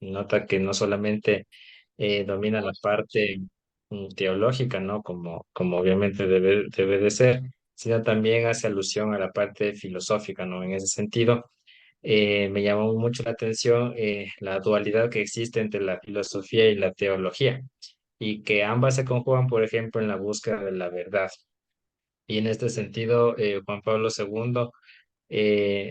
nota que no solamente domina la parte teológica, ¿no? Como obviamente debe de ser, sino también hace alusión a la parte filosófica, ¿no? En ese sentido, me llamó mucho la atención la dualidad que existe entre la filosofía y la teología, y que ambas se conjugan, por ejemplo, en la búsqueda de la verdad. Y en este sentido, Juan Pablo II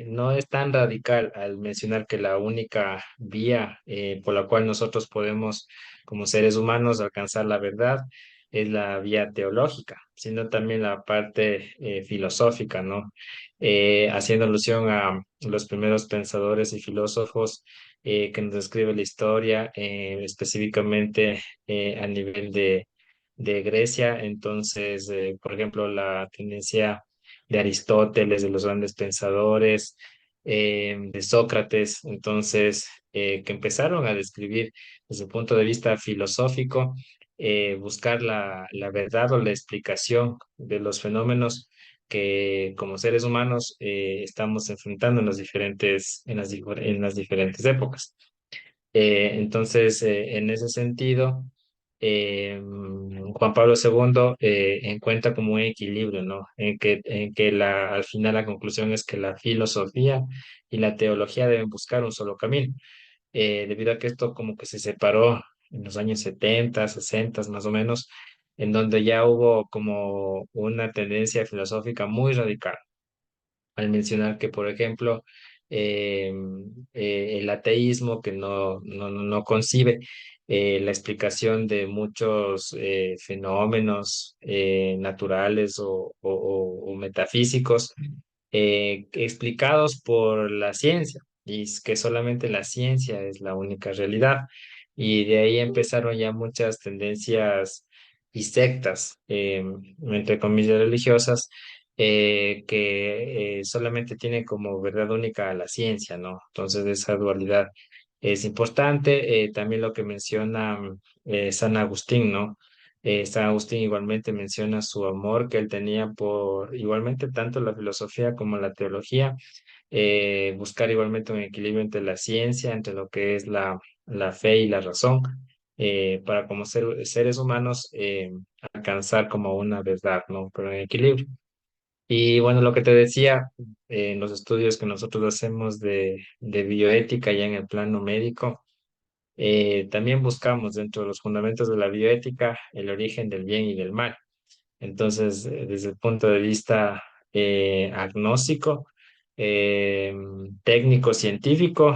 no es tan radical al mencionar que la única vía por la cual nosotros podemos, como seres humanos, alcanzar la verdad es la vía teológica, sino también la parte filosófica, ¿no? Haciendo alusión a los primeros pensadores y filósofos que nos describe la historia, específicamente a nivel de Grecia. Entonces, por ejemplo, la tendencia de Aristóteles, de los grandes pensadores, de Sócrates, entonces, que empezaron a describir desde el punto de vista filosófico, buscar la verdad o la explicación de los fenómenos que como seres humanos estamos enfrentando en en las diferentes épocas. Entonces, en ese sentido, Juan Pablo II encuentra como un equilibrio, ¿no? En que al final la conclusión es que la filosofía y la teología deben buscar un solo camino, debido a que esto como que se separó en los años 70, 60 más o menos, en donde ya hubo como una tendencia filosófica muy radical al mencionar que, por ejemplo, eh, el ateísmo que no concibe la explicación de muchos fenómenos naturales o metafísicos explicados por la ciencia, y es que solamente la ciencia es la única realidad. Y de ahí empezaron ya muchas tendencias y sectas, entre comillas, religiosas, que solamente tiene como verdad única la ciencia, ¿no? Entonces esa dualidad es importante. También lo que menciona San Agustín, ¿no? San Agustín igualmente menciona su amor que él tenía por igualmente tanto la filosofía como la teología, buscar igualmente un equilibrio entre la ciencia, entre lo que es la fe y la razón, para como seres humanos alcanzar como una verdad, ¿no? Pero en equilibrio. Y bueno, lo que te decía, en los estudios que nosotros hacemos de bioética ya en el plano médico, también buscamos dentro de los fundamentos de la bioética el origen del bien y del mal. Entonces, desde el punto de vista agnóstico, eh, técnico, científico,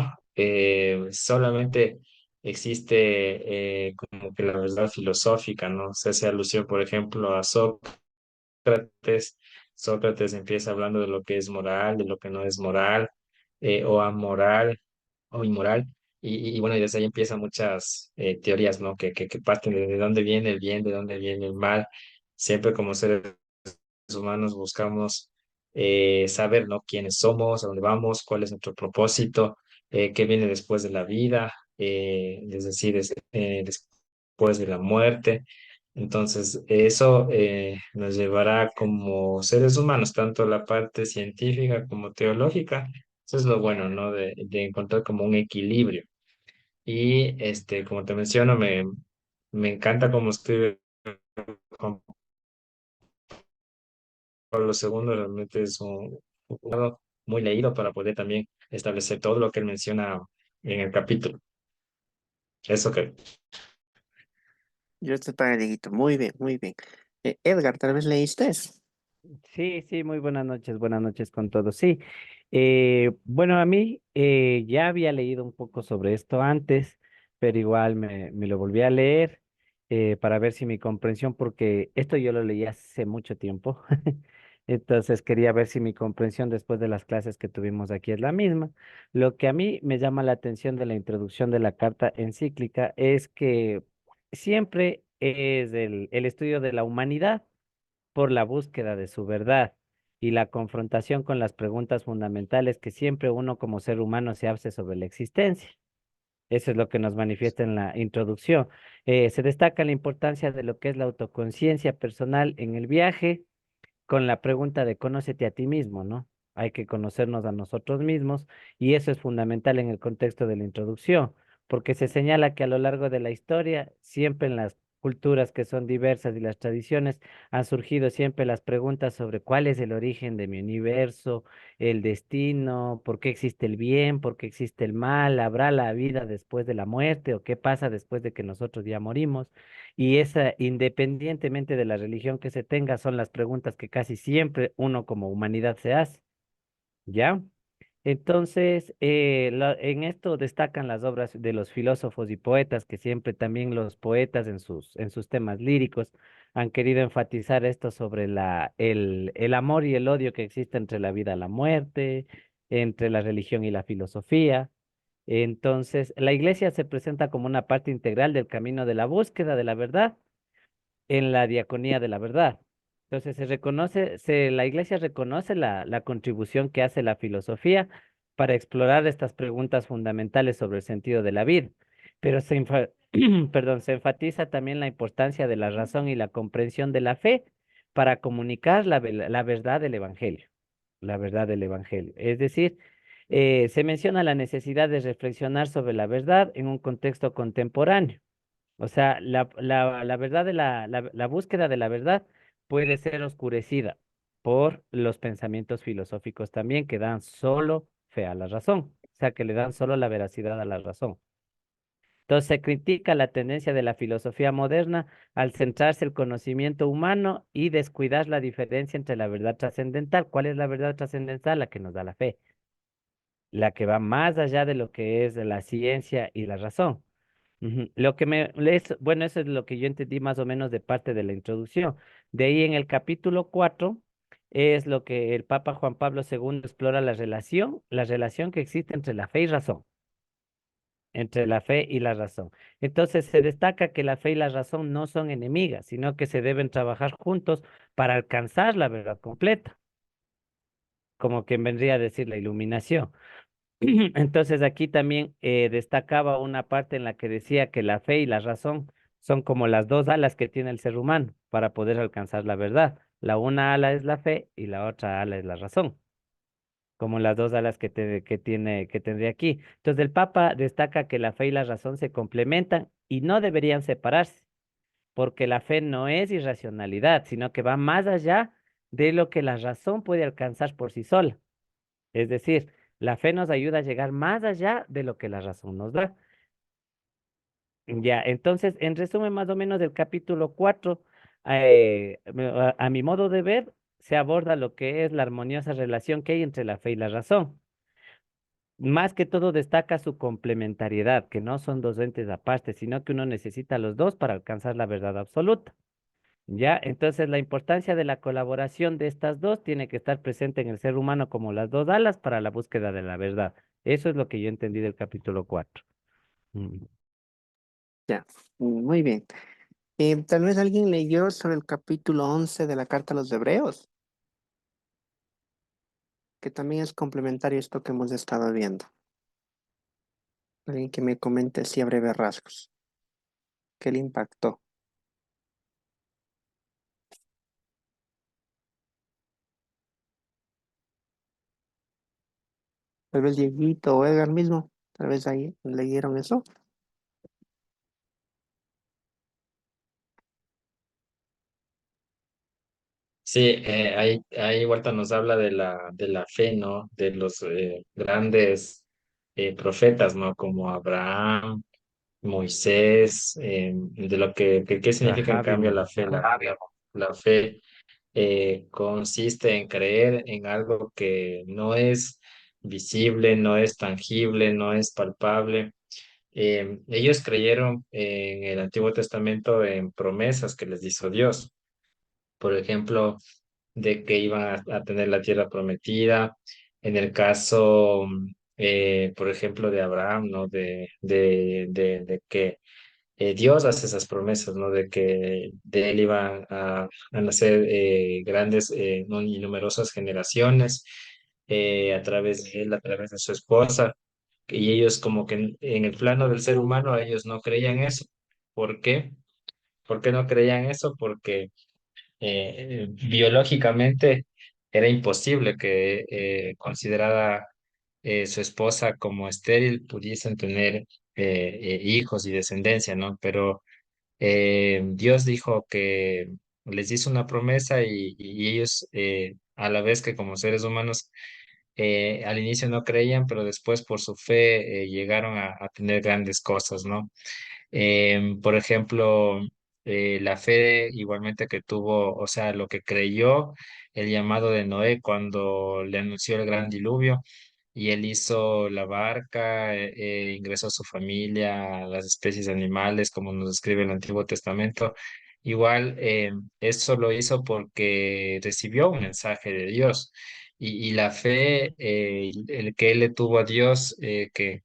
solamente existe como que la verdad filosófica, ¿no? Se hace alusión, por ejemplo, a Sócrates. Sócrates empieza hablando de lo que es moral, de lo que no es moral, o amoral o inmoral. Y bueno, y desde ahí empiezan muchas teorías, ¿no? Que parten de dónde viene el bien, de dónde viene el mal. Siempre como seres humanos buscamos saber, ¿no? Quiénes somos, a dónde vamos, cuál es nuestro propósito, qué viene después de la vida, es decir, después de la muerte. Entonces, eso nos llevará como seres humanos, tanto la parte científica como teológica. Eso es lo bueno, ¿no? De encontrar como un equilibrio. Y como te menciono, me encanta cómo escribe Juan Pablo II. Realmente es un autor muy leído para poder también establecer todo lo que él menciona en el capítulo. Eso que Yo estoy para Dieguito. Muy bien, muy bien. Edgar, ¿tal vez leíste eso? Sí, sí, muy buenas noches con todos. Sí, bueno, a mí ya había leído un poco sobre esto antes, pero igual me lo volví a leer para ver si mi comprensión, porque esto yo lo leí hace mucho tiempo, entonces quería ver si mi comprensión después de las clases que tuvimos aquí es la misma. Lo que a mí me llama la atención de la introducción de la carta encíclica es que siempre es el estudio de la humanidad por la búsqueda de su verdad y la confrontación con las preguntas fundamentales que siempre uno como ser humano se hace sobre la existencia. Eso es lo que nos manifiesta en la introducción. Se destaca la importancia de lo que es la autoconciencia personal en el viaje con la pregunta de conócete a ti mismo, ¿no? Hay que conocernos a nosotros mismos y eso es fundamental en el contexto de la introducción, porque se señala que a lo largo de la historia, siempre en las culturas que son diversas y las tradiciones, han surgido siempre las preguntas sobre cuál es el origen de mi universo, el destino, por qué existe el bien, por qué existe el mal, habrá la vida después de la muerte o qué pasa después de que nosotros ya morimos. Y esa, independientemente de la religión que se tenga, son las preguntas que casi siempre uno como humanidad se hace, ¿ya? Entonces, en esto destacan las obras de los filósofos y poetas, que siempre también los poetas en sus temas líricos han querido enfatizar esto sobre el amor y el odio que existe entre la vida y la muerte, entre la religión y la filosofía. Entonces, la iglesia se presenta como una parte integral del camino de la búsqueda de la verdad en la diaconía de la verdad. Entonces la iglesia reconoce la contribución que hace la filosofía para explorar estas preguntas fundamentales sobre el sentido de la vida, pero perdón, se enfatiza también la importancia de la razón y la comprensión de la fe para comunicar la verdad del evangelio, la verdad del evangelio. Es decir, se menciona la necesidad de reflexionar sobre la verdad en un contexto contemporáneo. O sea, la verdad de la búsqueda de la verdad puede ser oscurecida por los pensamientos filosóficos también que dan solo fe a la razón, o sea, que le dan solo la veracidad a la razón. Entonces se critica la tendencia de la filosofía moderna al centrarse el conocimiento humano y descuidar la diferencia entre la verdad trascendental. ¿Cuál es la verdad trascendental? La que nos da la fe, la que va más allá de lo que es la ciencia y la razón. Ujú. Bueno, eso es lo que yo entendí más o menos de parte de la introducción. De ahí en el capítulo 4 es lo que el Papa Juan Pablo II explora la relación que existe entre la fe y razón, entre la fe y la razón. Entonces se destaca que la fe y la razón no son enemigas, sino que se deben trabajar juntos para alcanzar la verdad completa, como quien vendría a decir la iluminación. Entonces aquí también destacaba una parte en la que decía que la fe y la razón son como las dos alas que tiene el ser humano para poder alcanzar la verdad. La una ala es la fe y la otra ala es la razón, como las dos alas que tendría aquí. Entonces el Papa destaca que la fe y la razón se complementan y no deberían separarse, porque la fe no es irracionalidad, sino que va más allá de lo que la razón puede alcanzar por sí sola. Es decir, la fe nos ayuda a llegar más allá de lo que la razón nos da. Ya, entonces, en resumen, más o menos del capítulo 4, a mi modo de ver, se aborda lo que es la armoniosa relación que hay entre la fe y la razón. Más que todo destaca su complementariedad, que no son dos entes aparte, sino que uno necesita los dos para alcanzar la verdad absoluta. Ya, entonces la importancia de la colaboración de estas dos tiene que estar presente en el ser humano como las dos alas para la búsqueda de la verdad. Eso es lo que yo entendí del capítulo 4. Mm. Ya, muy bien. Tal vez alguien leyó sobre el capítulo 11 de la Carta a los Hebreos, que también es complementario a esto que hemos estado viendo. Alguien que me comente así a breves rasgos. ¿Qué le impactó? Tal vez Dieguito o Edgar mismo. Tal vez ahí leyeron eso. Sí, ahí Huerta nos habla de la fe, ¿no? De los grandes profetas, ¿no? Como Abraham, Moisés, de lo qué significa en Rahab y cambio la fe. Mordecai. La fe consiste en creer en algo que no es visible, no es tangible, no es palpable. Ellos creyeron en el Antiguo Testamento en promesas que les hizo Dios. Por ejemplo, de que iban a tener la tierra prometida. En el caso, por ejemplo, de Abraham, ¿no? De que Dios hace esas promesas, ¿no? De que de él iban a nacer grandes ¿no? y numerosas generaciones a través de él, a través de su esposa. Y ellos como que en el plano del ser humano, ellos no creían eso. ¿Por qué? ¿Por qué no creían eso? Porque biológicamente era imposible que considerada su esposa como estéril pudiesen tener hijos y descendencia, ¿no? Pero Dios dijo que les hizo una promesa y ellos, a la vez que como seres humanos, al inicio no creían, pero después por su fe llegaron a tener grandes cosas, ¿no? Por ejemplo, la fe igualmente que tuvo, o sea, lo que creyó el llamado de Noé cuando le anunció el gran diluvio y él hizo la barca, ingresó a su familia, a las especies animales, como nos describe el Antiguo Testamento. Igual, eso lo hizo porque recibió un mensaje de Dios y la fe, el que él le tuvo a Dios, que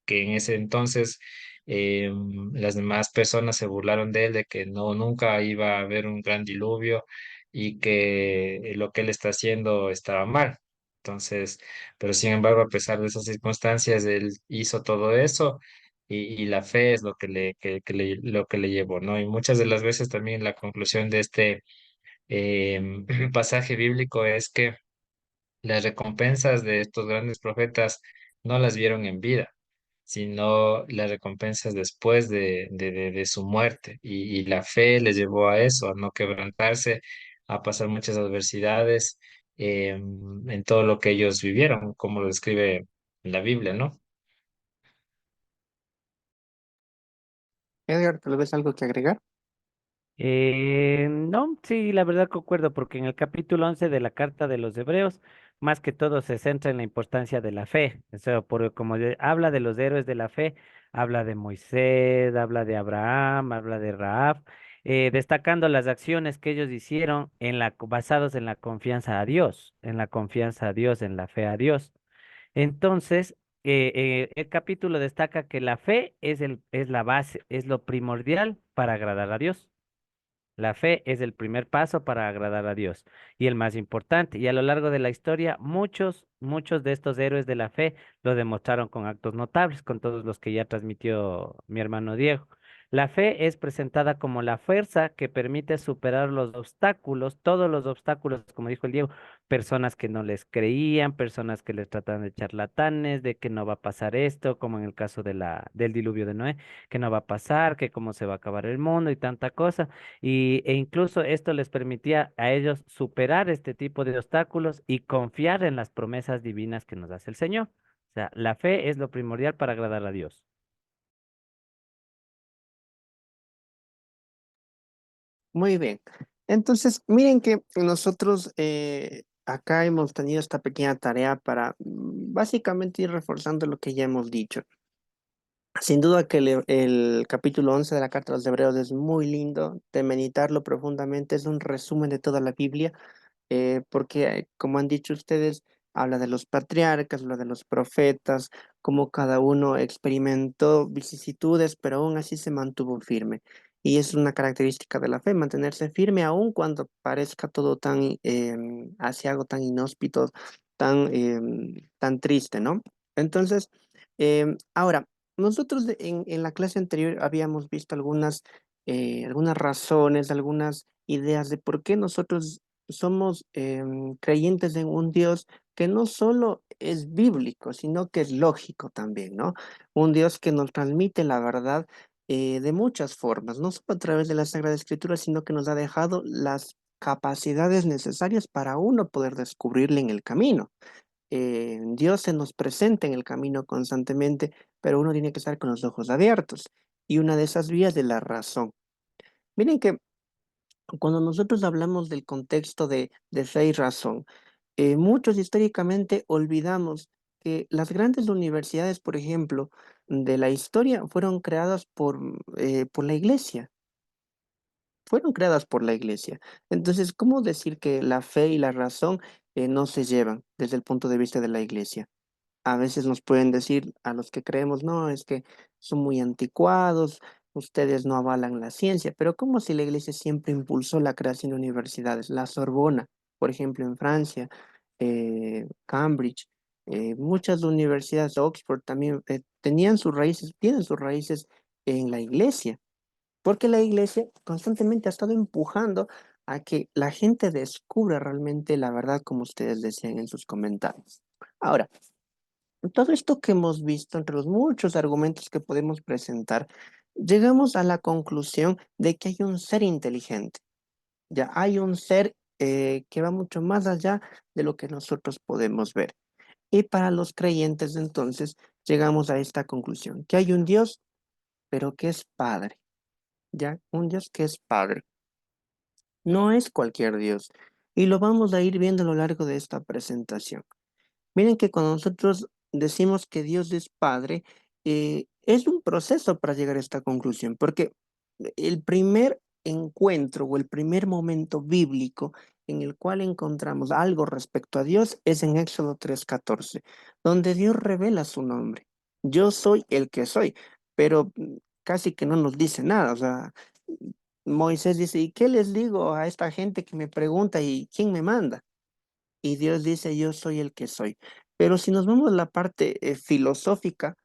en ese entonces las demás personas se burlaron de él, de que no, nunca iba a haber un gran diluvio y que lo que él está haciendo estaba mal. Entonces, pero sin embargo, a pesar de esas circunstancias, él hizo todo eso y la fe es lo lo que le llevó, ¿no? Y muchas de las veces también la conclusión de este pasaje bíblico es que las recompensas de estos grandes profetas no las vieron en vida, sino las recompensas después de su muerte. Y la fe les llevó a eso, a no quebrantarse, a pasar muchas adversidades en todo lo que ellos vivieron, como lo describe la Biblia, ¿no? Edgar, ¿tal vez algo que agregar? No, sí, la verdad concuerdo, porque en el capítulo 11 de la Carta de los Hebreos, más que todo se centra en la importancia de la fe. O sea, como habla de los héroes de la fe, habla de Moisés, habla de Abraham, habla de Rahab, destacando las acciones que ellos hicieron basados en la confianza a Dios, en la confianza a Dios, en la fe a Dios. Entonces, el capítulo destaca que la fe es la base, es lo primordial para agradar a Dios. La fe es el primer paso para agradar a Dios y el más importante. Y a lo largo de la historia, muchos de estos héroes de la fe lo demostraron con actos notables, con todos los que ya transmitió mi hermano Diego. La fe es presentada como la fuerza que permite superar los obstáculos, todos los obstáculos, como dijo el Diego, personas que no les creían, personas que les trataban de charlatanes, de que no va a pasar esto, como en el caso del diluvio de Noé, que no va a pasar, que cómo se va a acabar el mundo y tanta cosa. E incluso esto les permitía a ellos superar este tipo de obstáculos y confiar en las promesas divinas que nos hace el Señor. O sea, la fe es lo primordial para agradar a Dios. Muy bien. Entonces, miren que nosotros acá hemos tenido esta pequeña tarea para básicamente ir reforzando lo que ya hemos dicho. Sin duda que el capítulo 11 de la Carta a los Hebreos es muy lindo, de meditarlo profundamente, es un resumen de toda la Biblia porque, como han dicho ustedes, habla de los patriarcas, habla de los profetas, cómo cada uno experimentó vicisitudes, pero aún así se mantuvo firme. Y es una característica de la fe, mantenerse firme aun cuando parezca todo tan asiago, tan inhóspito, tan triste, ¿no? Entonces, ahora, nosotros en la clase anterior habíamos visto algunas razones, algunas ideas de por qué nosotros somos creyentes en un Dios que no solo es bíblico, sino que es lógico también, ¿no? Un Dios que nos transmite la verdad de muchas formas, no solo a través de la Sagrada Escritura, sino que nos ha dejado las capacidades necesarias para uno poder descubrirle en el camino. Dios se nos presenta en el camino constantemente, pero uno tiene que estar con los ojos abiertos. Y una de esas vías es la razón. Miren que cuando nosotros hablamos del contexto de fe y razón, muchos históricamente olvidamos que las grandes universidades, por ejemplo, de la historia fueron creadas por la iglesia, fueron creadas por la iglesia. Entonces, ¿cómo decir que la fe y la razón no se llevan desde el punto de vista de la iglesia? A veces nos pueden decir a los que creemos, no, es que son muy anticuados, ustedes no avalan la ciencia, pero como si la iglesia siempre impulsó la creación de universidades? La Sorbona, por ejemplo, en Francia, Cambridge, muchas universidades, Oxford también tenían sus raíces, tienen sus raíces en la iglesia, porque la iglesia constantemente ha estado empujando a que la gente descubra realmente la verdad, como ustedes decían en sus comentarios. Ahora, todo esto que hemos visto, entre los muchos argumentos que podemos presentar, llegamos a la conclusión de que hay un ser inteligente. Ya hay un ser que va mucho más allá de lo que nosotros podemos ver. Y para los creyentes, entonces, llegamos a esta conclusión, que hay un Dios, pero que es Padre, ¿ya? Un Dios que es Padre. No es cualquier Dios. Y lo vamos a ir viendo a lo largo de esta presentación. Miren que cuando nosotros decimos que Dios es Padre, es un proceso para llegar a esta conclusión, porque el primer encuentro o el primer momento bíblico en el cual encontramos algo respecto a Dios es en Éxodo 3:14, donde Dios revela su nombre. Yo soy el que soy, pero casi que no nos dice nada. O sea, Moisés dice, ¿y qué les digo a esta gente que me pregunta y quién me manda? Y Dios dice, yo soy el que soy. Pero si nos vamos a la parte filosófica,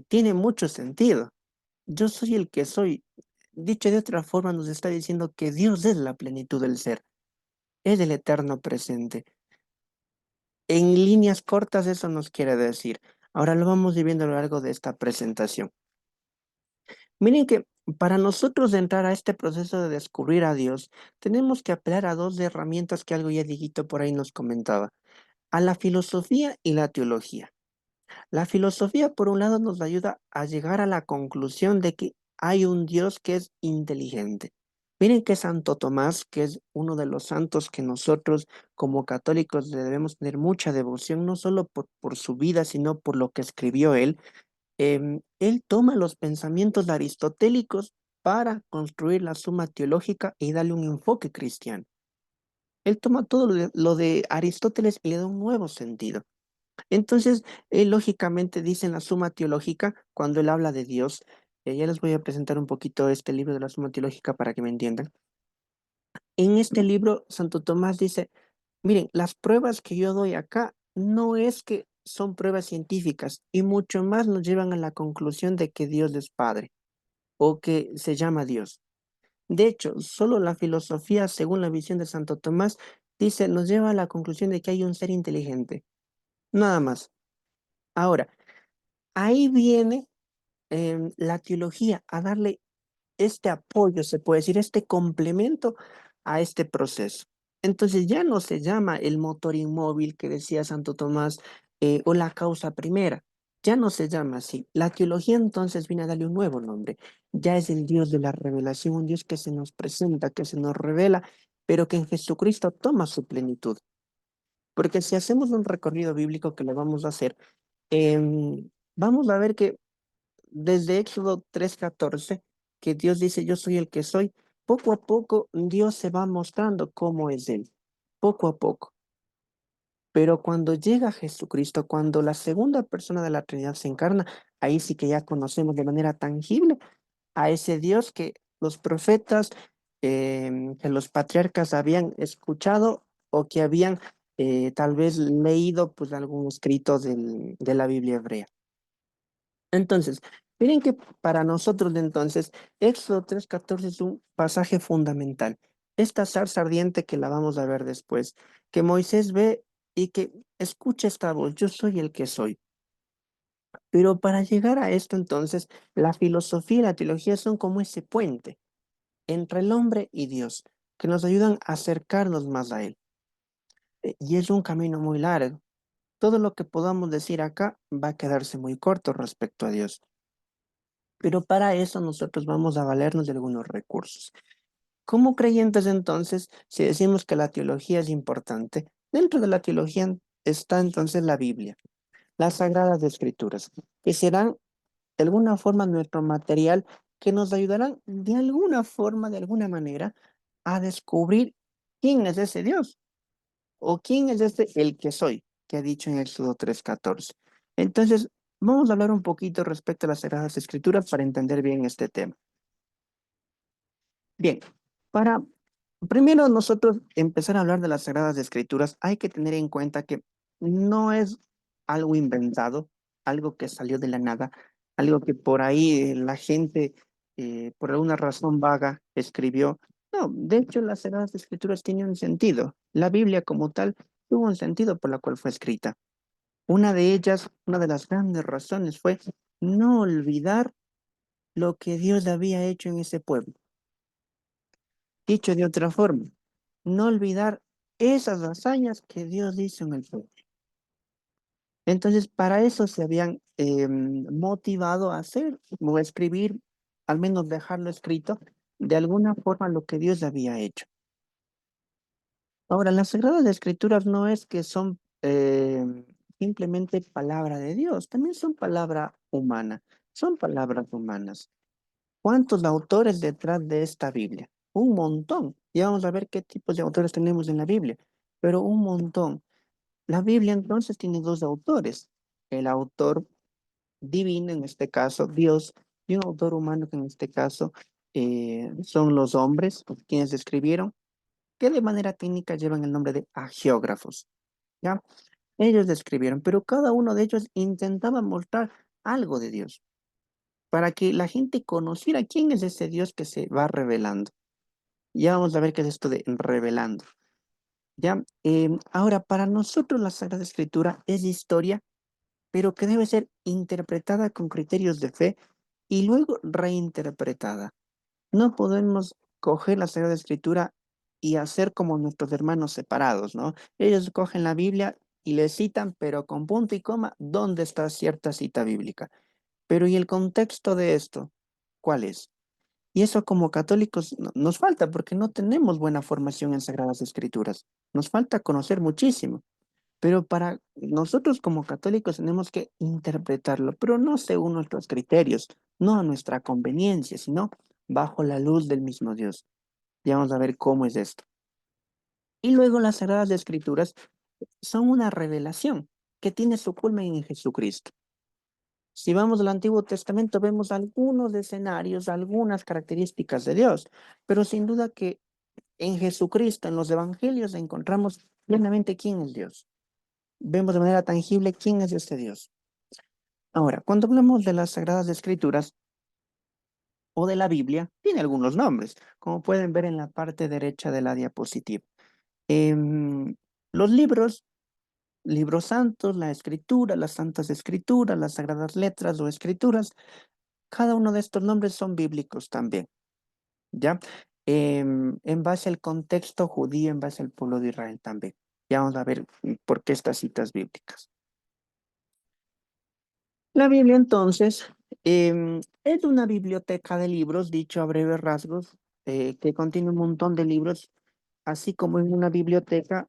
tiene mucho sentido. Yo soy el que soy. Dicho de otra forma, nos está diciendo que Dios es la plenitud del ser, es el eterno presente. En líneas cortas eso nos quiere decir. Ahora lo vamos viendo a lo largo de esta presentación. Miren que para nosotros entrar a este proceso de descubrir a Dios, tenemos que apelar a dos herramientas que algo ya Dieguito por ahí nos comentaba, a la filosofía y la teología. La filosofía, por un lado, nos ayuda a llegar a la conclusión de que hay un Dios que es inteligente. Miren que Santo Tomás, que es uno de los santos que nosotros como católicos le debemos tener mucha devoción, no solo por su vida, sino por lo que escribió él. Él toma los pensamientos aristotélicos para construir la Suma Teológica y darle un enfoque cristiano. Él toma todo lo de Aristóteles y le da un nuevo sentido. Entonces, él lógicamente dice en la Suma Teológica, cuando él habla de Dios, ya les voy a presentar un poquito este libro de la Suma Teológica para que me entiendan. En este libro, Santo Tomás dice, miren, las pruebas que yo doy acá no es que son pruebas científicas y mucho más nos llevan a la conclusión de que Dios es Padre o que se llama Dios. De hecho, solo la filosofía, según la visión de Santo Tomás, dice, nos lleva a la conclusión de que hay un ser inteligente. Nada más. Ahora, ahí viene la teología a darle este apoyo, se puede decir, este complemento a este proceso. Entonces ya no se llama el motor inmóvil que decía Santo Tomás o la causa primera, ya no se llama así. La teología entonces viene a darle un nuevo nombre. Ya es el Dios de la revelación, un Dios que se nos presenta, que se nos revela, pero que en Jesucristo toma su plenitud. Porque si hacemos un recorrido bíblico que lo vamos a hacer, vamos a ver que desde Éxodo 3:14, que Dios dice, yo soy el que soy, poco a poco Dios se va mostrando cómo es Él, poco a poco. Pero cuando llega Jesucristo, cuando la segunda persona de la Trinidad se encarna, ahí sí que ya conocemos de manera tangible a ese Dios que los profetas, que los patriarcas habían escuchado o que habían tal vez leído pues algún escrito de la Biblia hebrea. Entonces, miren que para nosotros de entonces, Éxodo 3:14 es un pasaje fundamental. Esta zarza ardiente que la vamos a ver después, que Moisés ve y que escucha esta voz, yo soy el que soy. Pero para llegar a esto entonces, la filosofía y la teología son como ese puente entre el hombre y Dios, que nos ayudan a acercarnos más a Él. Y es un camino muy largo. Todo lo que podamos decir acá va a quedarse muy corto respecto a Dios. Pero para eso nosotros vamos a valernos de algunos recursos. Como creyentes entonces, si decimos que la teología es importante, dentro de la teología está entonces la Biblia, las Sagradas Escrituras, que serán de alguna forma nuestro material que nos ayudarán de alguna forma, de alguna manera, a descubrir quién es ese Dios o quién es este el que soy, que ha dicho en Éxodo 3:14. Entonces, vamos a hablar un poquito respecto a las Sagradas Escrituras para entender bien este tema. Bien, para primero nosotros empezar a hablar de las Sagradas Escrituras, hay que tener en cuenta que no es algo inventado, algo que salió de la nada, algo que por ahí la gente, por alguna razón vaga, escribió. No, de hecho las Sagradas Escrituras tienen un sentido. La Biblia como tal tuvo un sentido por la cual fue escrita. Una de ellas, una de las grandes razones fue no olvidar lo que Dios había hecho en ese pueblo. Dicho de otra forma, no olvidar esas hazañas que Dios hizo en el pueblo. Entonces, para eso se habían motivado a hacer o a escribir, al menos dejarlo escrito, de alguna forma lo que Dios había hecho. Ahora, las Sagradas Escrituras no es que son simplemente palabra de Dios, también son palabra humana, son palabras humanas. ¿Cuántos autores detrás de esta Biblia? Un montón. Ya vamos a ver qué tipos de autores tenemos en la Biblia, pero un montón. La Biblia entonces tiene dos autores, el autor divino, en este caso Dios, y un autor humano que en este caso son los hombres quienes escribieron, que de manera técnica llevan el nombre de agiógrafos, ¿ya? Ellos describieron, pero cada uno de ellos intentaba mostrar algo de Dios, para que la gente conociera quién es ese Dios que se va revelando. Ya vamos a ver qué es esto de revelando. ¿Ya? Ahora, para nosotros la Sagrada Escritura es historia, pero que debe ser interpretada con criterios de fe y luego reinterpretada. No podemos coger la Sagrada Escritura y hacer como nuestros hermanos separados, ¿no? Ellos cogen la Biblia y le citan, pero con punto y coma, ¿dónde está cierta cita bíblica? Pero ¿y el contexto de esto? ¿Cuál es? Y eso como católicos nos falta porque no tenemos buena formación en Sagradas Escrituras. Nos falta conocer muchísimo. Pero para nosotros como católicos tenemos que interpretarlo, pero no según nuestros criterios, no a nuestra conveniencia, sino bajo la luz del mismo Dios. Ya vamos a ver cómo es esto. Y luego las Sagradas Escrituras son una revelación que tiene su culmen en Jesucristo. Si vamos al Antiguo Testamento, vemos algunos escenarios, algunas características de Dios, pero sin duda que en Jesucristo, en los Evangelios, encontramos plenamente quién es Dios. Vemos de manera tangible quién es este Dios. Ahora, cuando hablamos de las Sagradas Escrituras o de la Biblia, tiene algunos nombres, como pueden ver en la parte derecha de la diapositiva. Em, los libros, libros santos, la escritura, las santas escrituras, las sagradas letras o escrituras, cada uno de estos nombres son bíblicos también, ¿ya? En base al contexto judío, en base al pueblo de Israel también. Ya vamos a ver por qué estas citas bíblicas. La Biblia entonces es una biblioteca de libros, dicho a breves rasgos, que contiene un montón de libros, así como en una biblioteca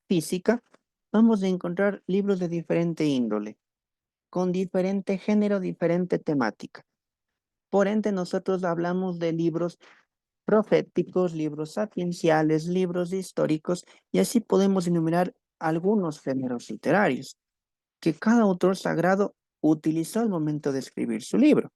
física, vamos a encontrar libros de diferente índole, con diferente género, diferente temática. Por ende, nosotros hablamos de libros proféticos, libros sapienciales, libros históricos, y así podemos enumerar algunos géneros literarios que cada autor sagrado utilizó al momento de escribir su libro.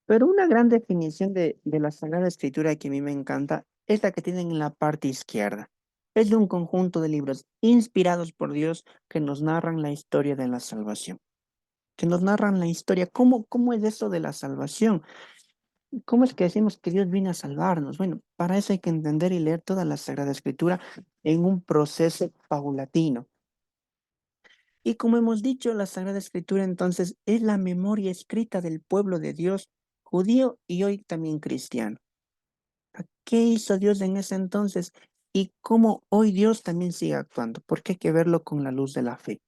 Pero una gran definición de la Sagrada Escritura que a mí me encanta es la que tienen en la parte izquierda. Es de un conjunto de libros inspirados por Dios que nos narran la historia de la salvación, que nos narran la historia. ¿Cómo es eso de la salvación? ¿Cómo es que decimos que Dios viene a salvarnos? Bueno, para eso hay que entender y leer toda la Sagrada Escritura en un proceso paulatino. Y como hemos dicho, la Sagrada Escritura entonces es la memoria escrita del pueblo de Dios, judío y hoy también cristiano. ¿Qué hizo Dios en ese entonces? Y cómo hoy Dios también sigue actuando, porque hay que verlo con la luz de la fe.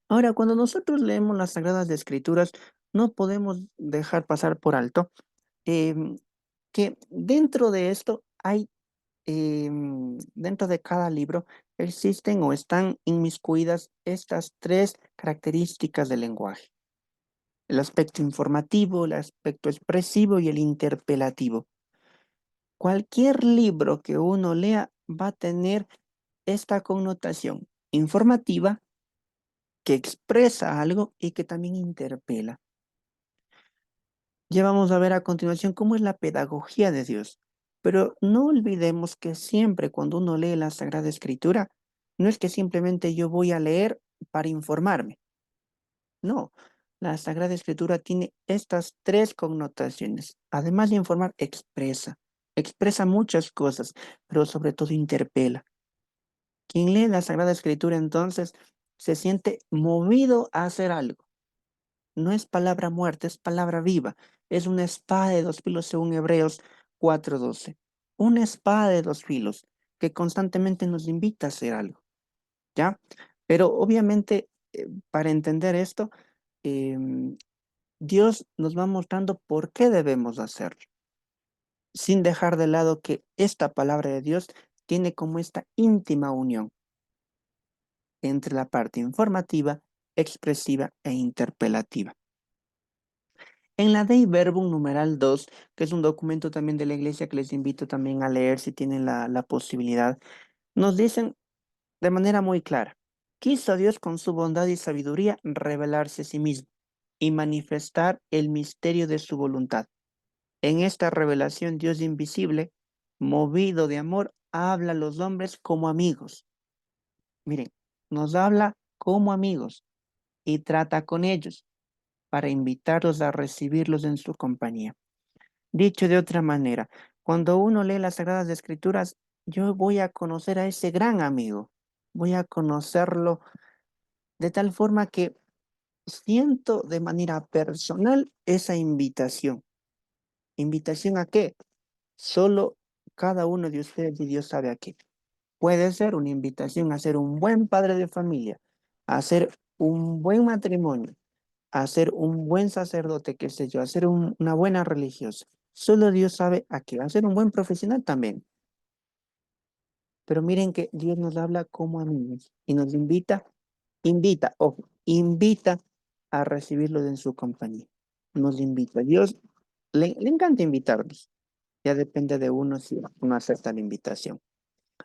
Ahora, cuando nosotros leemos las Sagradas Escrituras, no podemos dejar pasar por alto em, que dentro de esto hay, dentro de cada libro, existen o están inmiscuidas estas tres características del lenguaje: el aspecto informativo, el aspecto expresivo y el interpelativo. Cualquier libro que uno lea va a tener esta connotación informativa, que expresa algo y que también interpela. Ya vamos a ver a continuación cómo es la pedagogía de Dios. Pero no olvidemos que siempre cuando uno lee la Sagrada Escritura, no es que simplemente yo voy a leer para informarme. No, la Sagrada Escritura tiene estas tres connotaciones. Además de informar, expresa. Expresa muchas cosas, pero sobre todo interpela. Quien lee la Sagrada Escritura entonces se siente movido a hacer algo. No es palabra muerta, es palabra viva. Es una espada de dos filos según Hebreos 4:12. Una espada de dos filos que constantemente nos invita a hacer algo, ¿ya? Pero obviamente, para entender esto, em, Dios nos va mostrando por qué debemos hacerlo, sin dejar de lado que esta palabra de Dios tiene como esta íntima unión entre la parte informativa, expresiva e interpelativa. En la Dei Verbum numeral 2, que es un documento también de la iglesia que les invito también a leer si tienen la posibilidad, nos dicen de manera muy clara, quiso Dios con su bondad y sabiduría revelarse a sí mismo y manifestar el misterio de su voluntad. En esta revelación, Dios invisible, movido de amor, habla a los hombres como amigos. Miren, nos habla como amigos y trata con ellos para invitarlos a recibirlos en su compañía. Dicho de otra manera, cuando uno lee las Sagradas Escrituras, yo voy a conocer a ese gran amigo, voy a conocerlo de tal forma que siento de manera personal esa invitación. ¿Invitación a qué? Solo cada uno de ustedes y Dios sabe a qué. Puede ser una invitación a ser un buen padre de familia, a ser un buen matrimonio, a ser un buen sacerdote, qué sé yo, a ser una buena religiosa. Solo Dios sabe a qué. A ser un buen profesional también. Pero miren que Dios nos habla como amigos y nos ojo, invita a recibirlo en su compañía. Nos invita. Dios le encanta invitarnos. Ya depende de uno si uno acepta la invitación.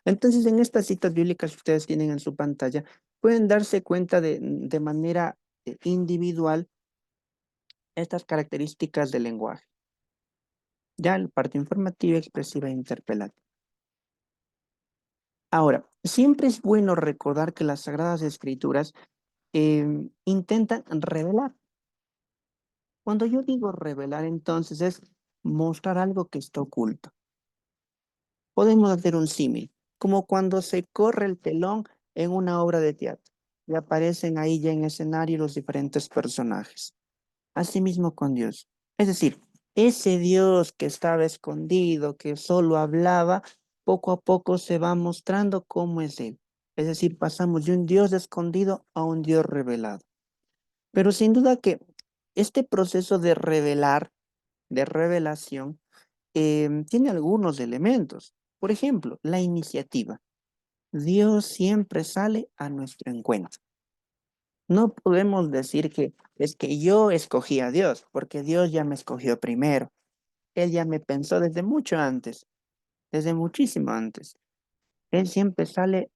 Entonces, en estas citas bíblicas que ustedes tienen en su pantalla, pueden darse cuenta de manera individual estas características del lenguaje. Ya la parte informativa, expresiva e interpelativa. Ahora, siempre es bueno recordar que las Sagradas Escrituras intentan revelar. Cuando yo digo revelar, entonces es mostrar algo que está oculto. Podemos hacer un símil, como cuando se corre el telón en una obra de teatro y aparecen ahí ya en escenario los diferentes personajes. Asimismo con Dios. Es decir, ese Dios que estaba escondido, que solo hablaba, poco a poco se va mostrando cómo es Él. Es decir, pasamos de un Dios escondido a un Dios revelado. Pero sin duda que este proceso de revelar, de revelación, tiene algunos elementos. Por ejemplo, la iniciativa. Dios siempre sale a nuestro encuentro. No podemos decir que es que yo escogí a Dios, porque Dios ya me escogió primero. Él ya me pensó desde mucho antes, desde muchísimo antes. Él siempre sale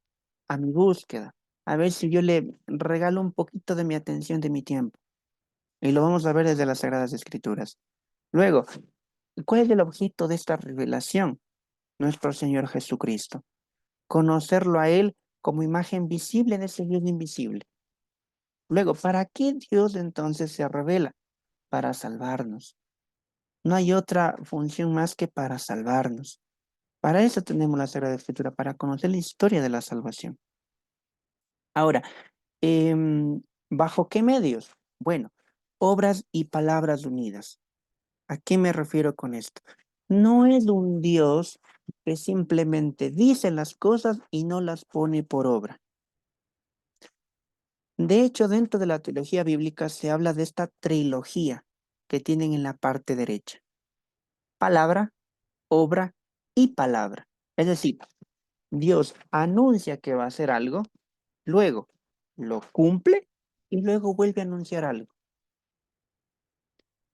a mi búsqueda, a ver si yo le regalo un poquito de mi atención, de mi tiempo. Y lo vamos a ver desde las Sagradas Escrituras. Luego, ¿cuál es el objeto de esta revelación? Nuestro Señor Jesucristo. Conocerlo a Él como imagen visible de ese Dios invisible. Luego, ¿para qué Dios entonces se revela? Para salvarnos. No hay otra función más que para salvarnos. Para eso tenemos la Sagrada Escritura, para conocer la historia de la salvación. Ahora, ¿bajo qué medios? Bueno, obras y palabras unidas. ¿A qué me refiero con esto? No es un Dios que simplemente dice las cosas y no las pone por obra. De hecho, dentro de la teología bíblica se habla de esta trilogía que tienen en la parte derecha. Palabra, obra y palabra. Es decir, Dios anuncia que va a hacer algo, luego lo cumple y luego vuelve a anunciar algo.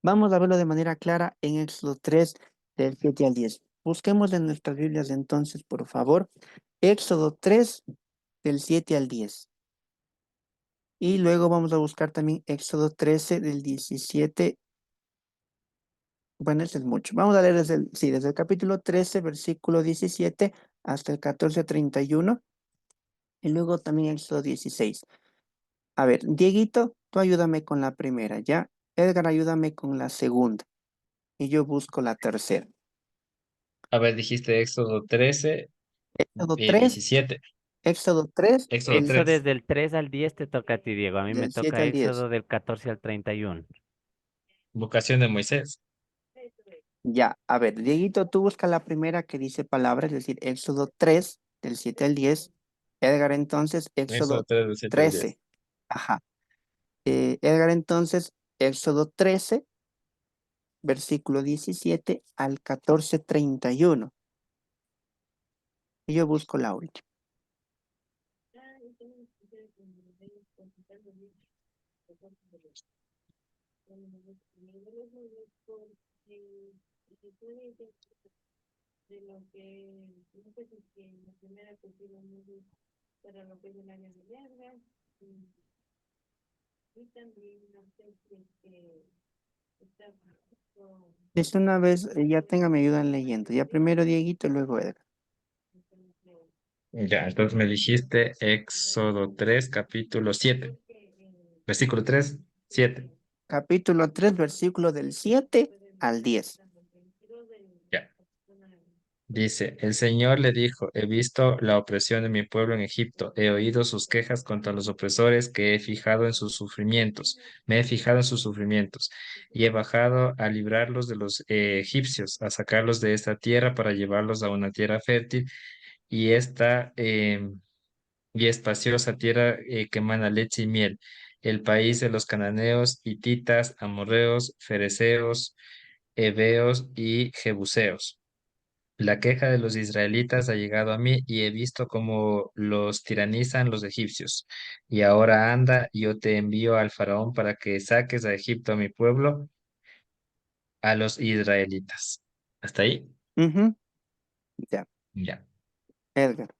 Vamos a verlo de manera clara en Éxodo 3, del 7 al 10. Busquemos en nuestras Biblias entonces, por favor, Éxodo 3, del 7 al 10. Y luego vamos a buscar también Éxodo 13, del 17. Bueno, ese es mucho. Vamos a leer desde el capítulo 13, versículo 17, hasta el 14, 31. Y luego también Éxodo 16. A ver, Dieguito, tú ayúdame con la primera, ¿ya? Edgar, ayúdame con la segunda. Y yo busco la tercera. A ver, dijiste Éxodo 13 Éxodo y 3, 17. Éxodo 3, Éxodo Eso 3, desde el 3 al 10 te toca a ti, Diego. A mí me del 7 toca al 10. Éxodo del 14 al 31. vocación de Moisés. Ya, a ver, Dieguito, tú busca la primera que dice palabra, es decir, Éxodo 3, del 7 al 10. Edgar, entonces, Éxodo Éxodo 3 del 7 al 10. 13. Ajá. Edgar, entonces, Éxodo 13, versículo 17 al 14:31. Y yo busco la última. Es una vez, ya tenga mi ayuda leyendo. Ya primero Dieguito y luego Edgar. Ya, entonces me dijiste Éxodo 3 capítulo 7 versículo 3 7. Capítulo 3, versículo del 7 al 10. Ya. Dice, el Señor le dijo, he visto la opresión de mi pueblo en Egipto, he oído sus quejas contra los opresores que he fijado en sus sufrimientos, me he fijado en sus sufrimientos y he bajado a librarlos de los egipcios, a sacarlos de esta tierra para llevarlos a una tierra fértil y esta y espaciosa tierra que emana leche y miel, el país de los cananeos, hititas, amorreos, fereceos, heveos y jebuseos. La queja de los israelitas ha llegado a mí y he visto cómo los tiranizan los egipcios. Y ahora anda, yo te envío al faraón para que saques a Egipto a mi pueblo, a los israelitas. ¿Hasta ahí? Ujú. Ya, Ya. Edgar.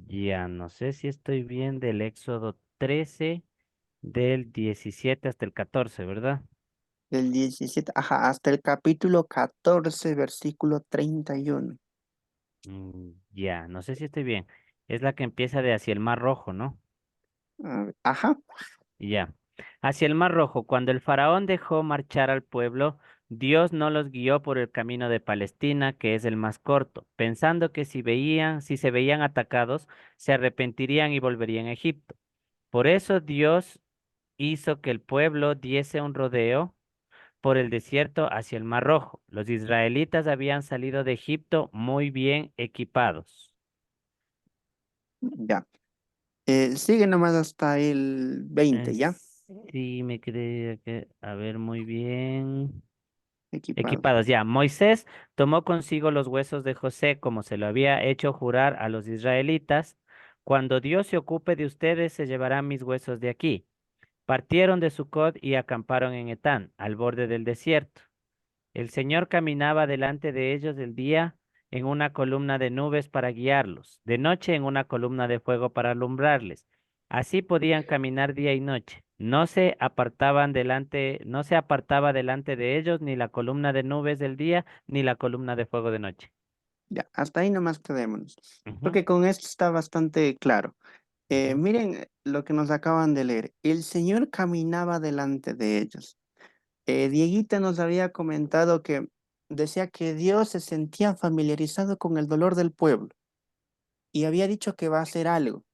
Ya, no sé si estoy bien del Éxodo 13, del 17 hasta el 14, ¿verdad? Del 17, ajá, hasta el capítulo 14, versículo 31. Ya, no sé si estoy bien. Es la que empieza de hacia el Mar Rojo, ¿no? A ver, ajá, Ya. Hacia el Mar Rojo, cuando el faraón dejó marchar al pueblo, Dios no los guió por el camino de Palestina, que es el más corto, pensando que si se veían atacados, se arrepentirían y volverían a Egipto. Por eso Dios hizo que el pueblo diese un rodeo por el desierto hacia el Mar Rojo. Los israelitas habían salido de Egipto muy bien equipados. ya. Sigue nomás hasta el 20, ¿ya? Sí, me quedé, a ver, muy bien. Equipado. Equipados, ya. Moisés tomó consigo los huesos de José, como se lo había hecho jurar a los israelitas. Cuando Dios se ocupe de ustedes, se llevarán mis huesos de aquí. Partieron de Sucot y acamparon en Etán, al borde del desierto. El Señor caminaba delante de ellos del día en una columna de nubes para guiarlos, de noche en una columna de fuego para alumbrarles. Así podían caminar día y noche. No se apartaba delante de ellos ni la columna de nubes del día ni la columna de fuego de noche. Ya, hasta ahí nomás quedémonos. Ujú, Porque con esto está bastante claro. ujú. Miren lo que nos acaban de leer. El Señor caminaba delante de ellos. Dieguita nos había comentado que decía que Dios se sentía familiarizado con el dolor del pueblo y había dicho que va a hacer algo,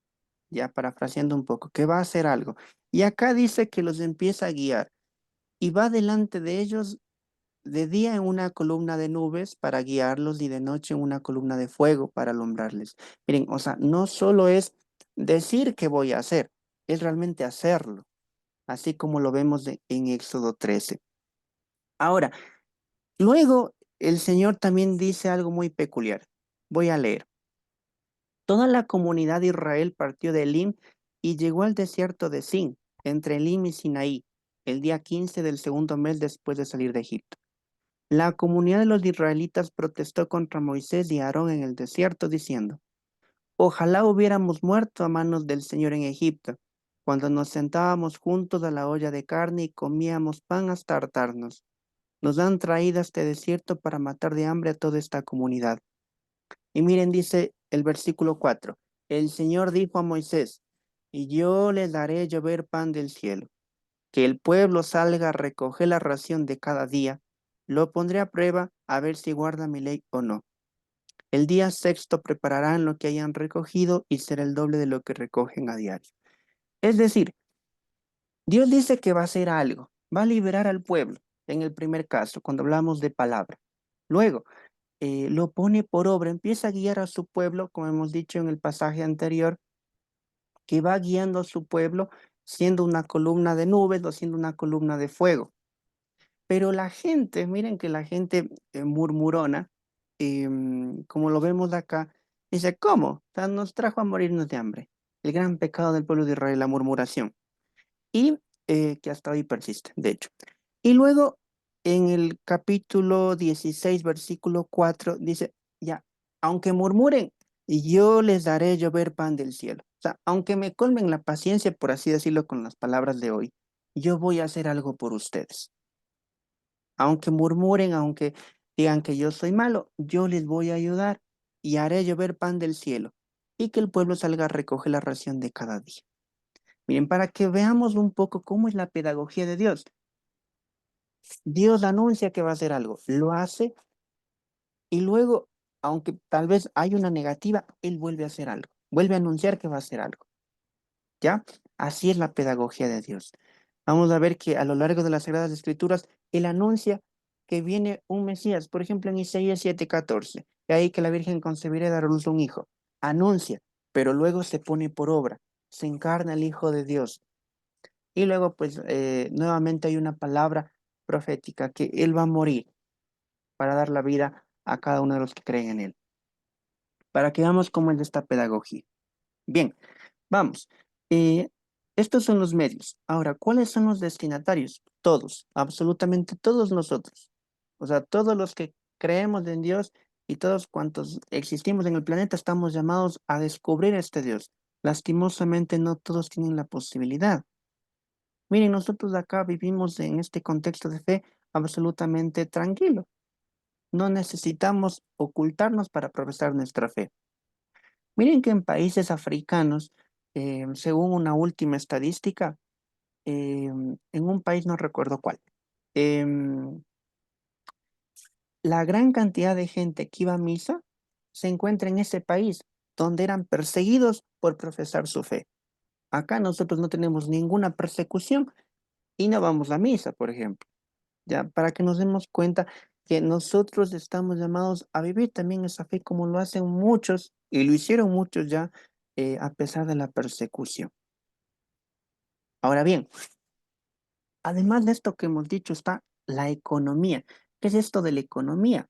ya parafraseando un poco, que va a hacer algo. Y acá dice que los empieza a guiar y va delante de ellos de día en una columna de nubes para guiarlos y de noche en una columna de fuego para alumbrarles. Miren, o sea, no solo es decir que voy a hacer, es realmente hacerlo, así como lo vemos en Éxodo 13. Ahora, luego el Señor también dice algo muy peculiar. Voy a leer. Toda la comunidad de Israel partió de Elim y llegó al desierto de Sin, entre Elim y Sinaí, el día 15 del segundo mes después de salir de Egipto. La comunidad de los israelitas protestó contra Moisés y Aarón en el desierto, diciendo, ojalá hubiéramos muerto a manos del Señor en Egipto, cuando nos sentábamos juntos a la olla de carne y comíamos pan hasta hartarnos. Nos han traído a este desierto para matar de hambre a toda esta comunidad. Y miren, dice el versículo 4, el Señor dijo a Moisés, y yo les daré llover pan del cielo, que el pueblo salga a recoger la ración de cada día, lo pondré a prueba a ver si guarda mi ley o no. El día sexto prepararán lo que hayan recogido y será el doble de lo que recogen a diario. Es decir, Dios dice que va a hacer algo, va a liberar al pueblo, en el primer caso, cuando hablamos de palabra. Luego, lo pone por obra, empieza a guiar a su pueblo, como hemos dicho en el pasaje anterior, que va guiando a su pueblo siendo una columna de nubes o siendo una columna de fuego. Pero la gente, miren que la gente murmurona, como lo vemos acá, dice, ¿cómo? O sea, nos trajo a morirnos de hambre. El gran pecado del pueblo de Israel, la murmuración. Y que hasta hoy persiste, de hecho. Y luego, en el capítulo 16 versículo 4 dice, ya, aunque murmuren, yo les daré llover pan del cielo. O sea, aunque me colmen la paciencia, por así decirlo con las palabras de hoy, yo voy a hacer algo por ustedes. Aunque murmuren, aunque digan que yo soy malo, yo les voy a ayudar y haré llover pan del cielo y que el pueblo salga a recoger la ración de cada día. Miren, para que veamos un poco cómo es la pedagogía de Dios. Dios anuncia que va a hacer algo, lo hace y luego, aunque tal vez hay una negativa, Él vuelve a hacer algo, vuelve a anunciar que va a hacer algo. ¿Ya? Así es la pedagogía de Dios. Vamos a ver que a lo largo de las Sagradas Escrituras, Él anuncia que viene un Mesías, por ejemplo en Isaías 7:14, de ahí que la Virgen concebirá y dará a luz un hijo. Anuncia, pero luego se pone por obra, se encarna el Hijo de Dios. Y luego, pues, nuevamente hay una palabra profética que Él va a morir para dar la vida a cada uno de los que creen en Él. Para que veamos cómo es esta pedagogía. Bien, vamos. Eh, Estos son los medios. Ahora, ¿cuáles son los destinatarios? Todos, absolutamente todos nosotros. O sea, todos los que creemos en Dios y todos cuantos existimos en el planeta estamos llamados a descubrir este Dios. Lastimosamente no todos tienen la posibilidad. Miren, nosotros acá vivimos en este contexto de fe absolutamente tranquilo. No necesitamos ocultarnos para profesar nuestra fe. Miren que en países africanos, según una última estadística, en un país no recuerdo cuál, em, la gran cantidad de gente que iba a misa se encuentra en ese país donde eran perseguidos por profesar su fe. Acá nosotros no tenemos ninguna persecución y no vamos a misa, por ejemplo. Ya, para que nos demos cuenta que nosotros estamos llamados a vivir también esa fe como lo hacen muchos y lo hicieron muchos ya a pesar de la persecución. Ahora bien, además de esto que hemos dicho está la economía. ¿Qué es esto de la economía?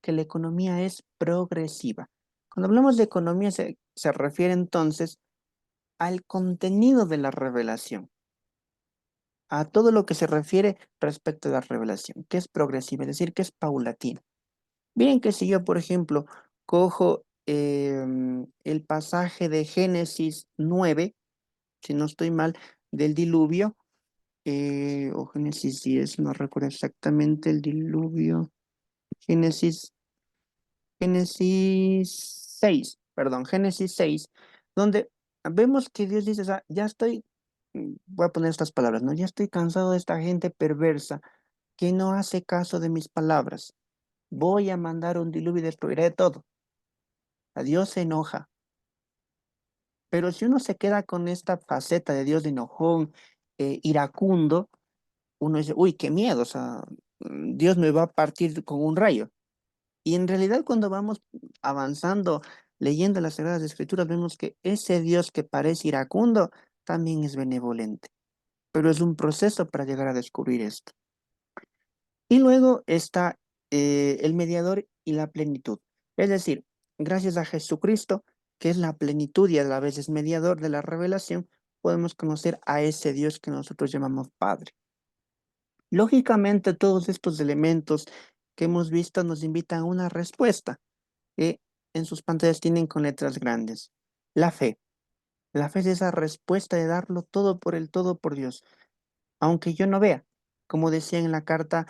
Que la economía es progresiva. Cuando hablamos de economía se refiere entonces al contenido de la revelación, a todo lo que se refiere respecto a la revelación, que es progresiva, es decir, que es paulatina. Miren que si yo, por ejemplo, cojo el pasaje de Génesis 9, si no estoy mal, del diluvio, o Génesis 10, no recuerdo exactamente el diluvio, Génesis, Génesis 6, perdón, Génesis 6, donde vemos que Dios dice, o sea, ya estoy, voy a poner estas palabras, ¿no? Ya estoy cansado de esta gente perversa que no hace caso de mis palabras. Voy a mandar un diluvio y destruiré de todo. A Dios se enoja. Pero si uno se queda con esta faceta de Dios de enojón, iracundo, uno dice, uy, qué miedo, o sea, Dios me va a partir con un rayo. Y en realidad cuando vamos avanzando, leyendo las Sagradas Escrituras, vemos que ese Dios que parece iracundo también es benevolente. Pero es un proceso para llegar a descubrir esto. Y luego está el mediador y la plenitud. Es decir, gracias a Jesucristo, que es la plenitud y a la vez es mediador de la revelación, podemos conocer a ese Dios que nosotros llamamos Padre. Lógicamente, todos estos elementos que hemos visto nos invitan a una respuesta que en sus pantallas tienen con letras grandes. La fe. La fe es esa respuesta de darlo todo por el todo por Dios, aunque yo no vea, como decía en la carta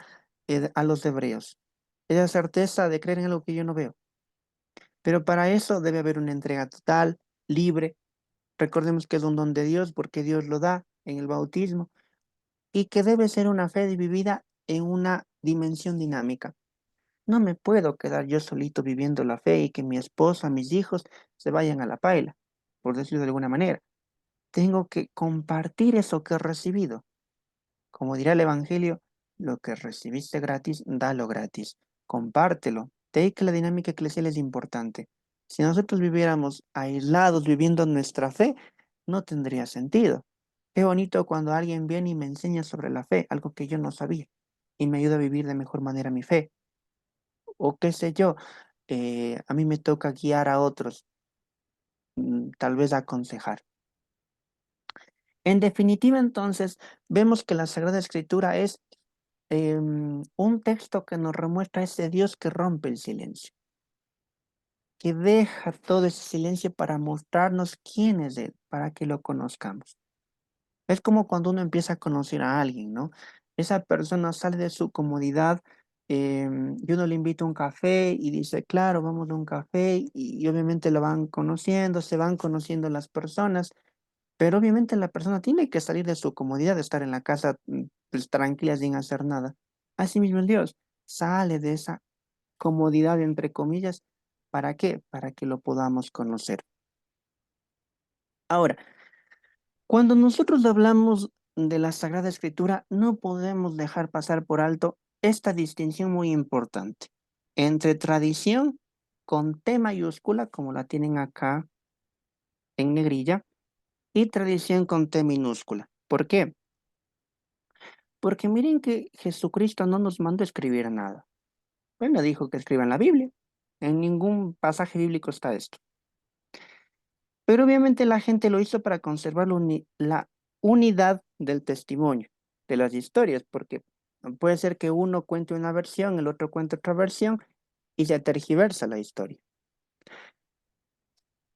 a los hebreos. Esa certeza de creer en algo que yo no veo. Pero para eso debe haber una entrega total, libre. Recordemos que es un don de Dios porque Dios lo da en el bautismo y que debe ser una fe vivida en una dimensión dinámica. No me puedo quedar yo solito viviendo la fe y que mi esposa, mis hijos se vayan a la paila, por decirlo de alguna manera. Tengo que compartir eso que he recibido. Como dirá el Evangelio, lo que recibiste gratis, dalo gratis. Compártelo. De ahí que la dinámica eclesial es importante. Si nosotros viviéramos aislados viviendo nuestra fe, no tendría sentido. Qué bonito cuando alguien viene y me enseña sobre la fe, algo que yo no sabía, y me ayuda a vivir de mejor manera mi fe. O qué sé yo, a mí me toca guiar a otros, tal vez aconsejar. En definitiva, entonces, vemos que la Sagrada Escritura es un texto que nos remuestra ese Dios que rompe el silencio, que deja todo ese silencio para mostrarnos quién es Él, para que lo conozcamos. Es como cuando uno empieza a conocer a alguien, ¿no? Esa persona sale de su comodidad y uno le invita a un café y dice, claro, vamos a un café y obviamente lo van conociendo, se van conociendo las personas, pero obviamente la persona tiene que salir de su comodidad de estar en la casa pues, tranquila sin hacer nada. Así mismo el Dios sale de esa comodidad, entre comillas. ¿Para qué? Para que lo podamos conocer. Ahora, cuando nosotros hablamos de la Sagrada Escritura, no podemos dejar pasar por alto esta distinción muy importante entre tradición con T mayúscula, como la tienen acá en negrilla, y tradición con T minúscula. ¿Por qué? Porque miren que Jesucristo no nos mandó a escribir nada. Él no dijo que escriban la Biblia. En ningún pasaje bíblico está esto. Pero obviamente la gente lo hizo para conservar la unidad del testimonio, de las historias, porque puede ser que uno cuente una versión, el otro cuente otra versión y se tergiversa la historia.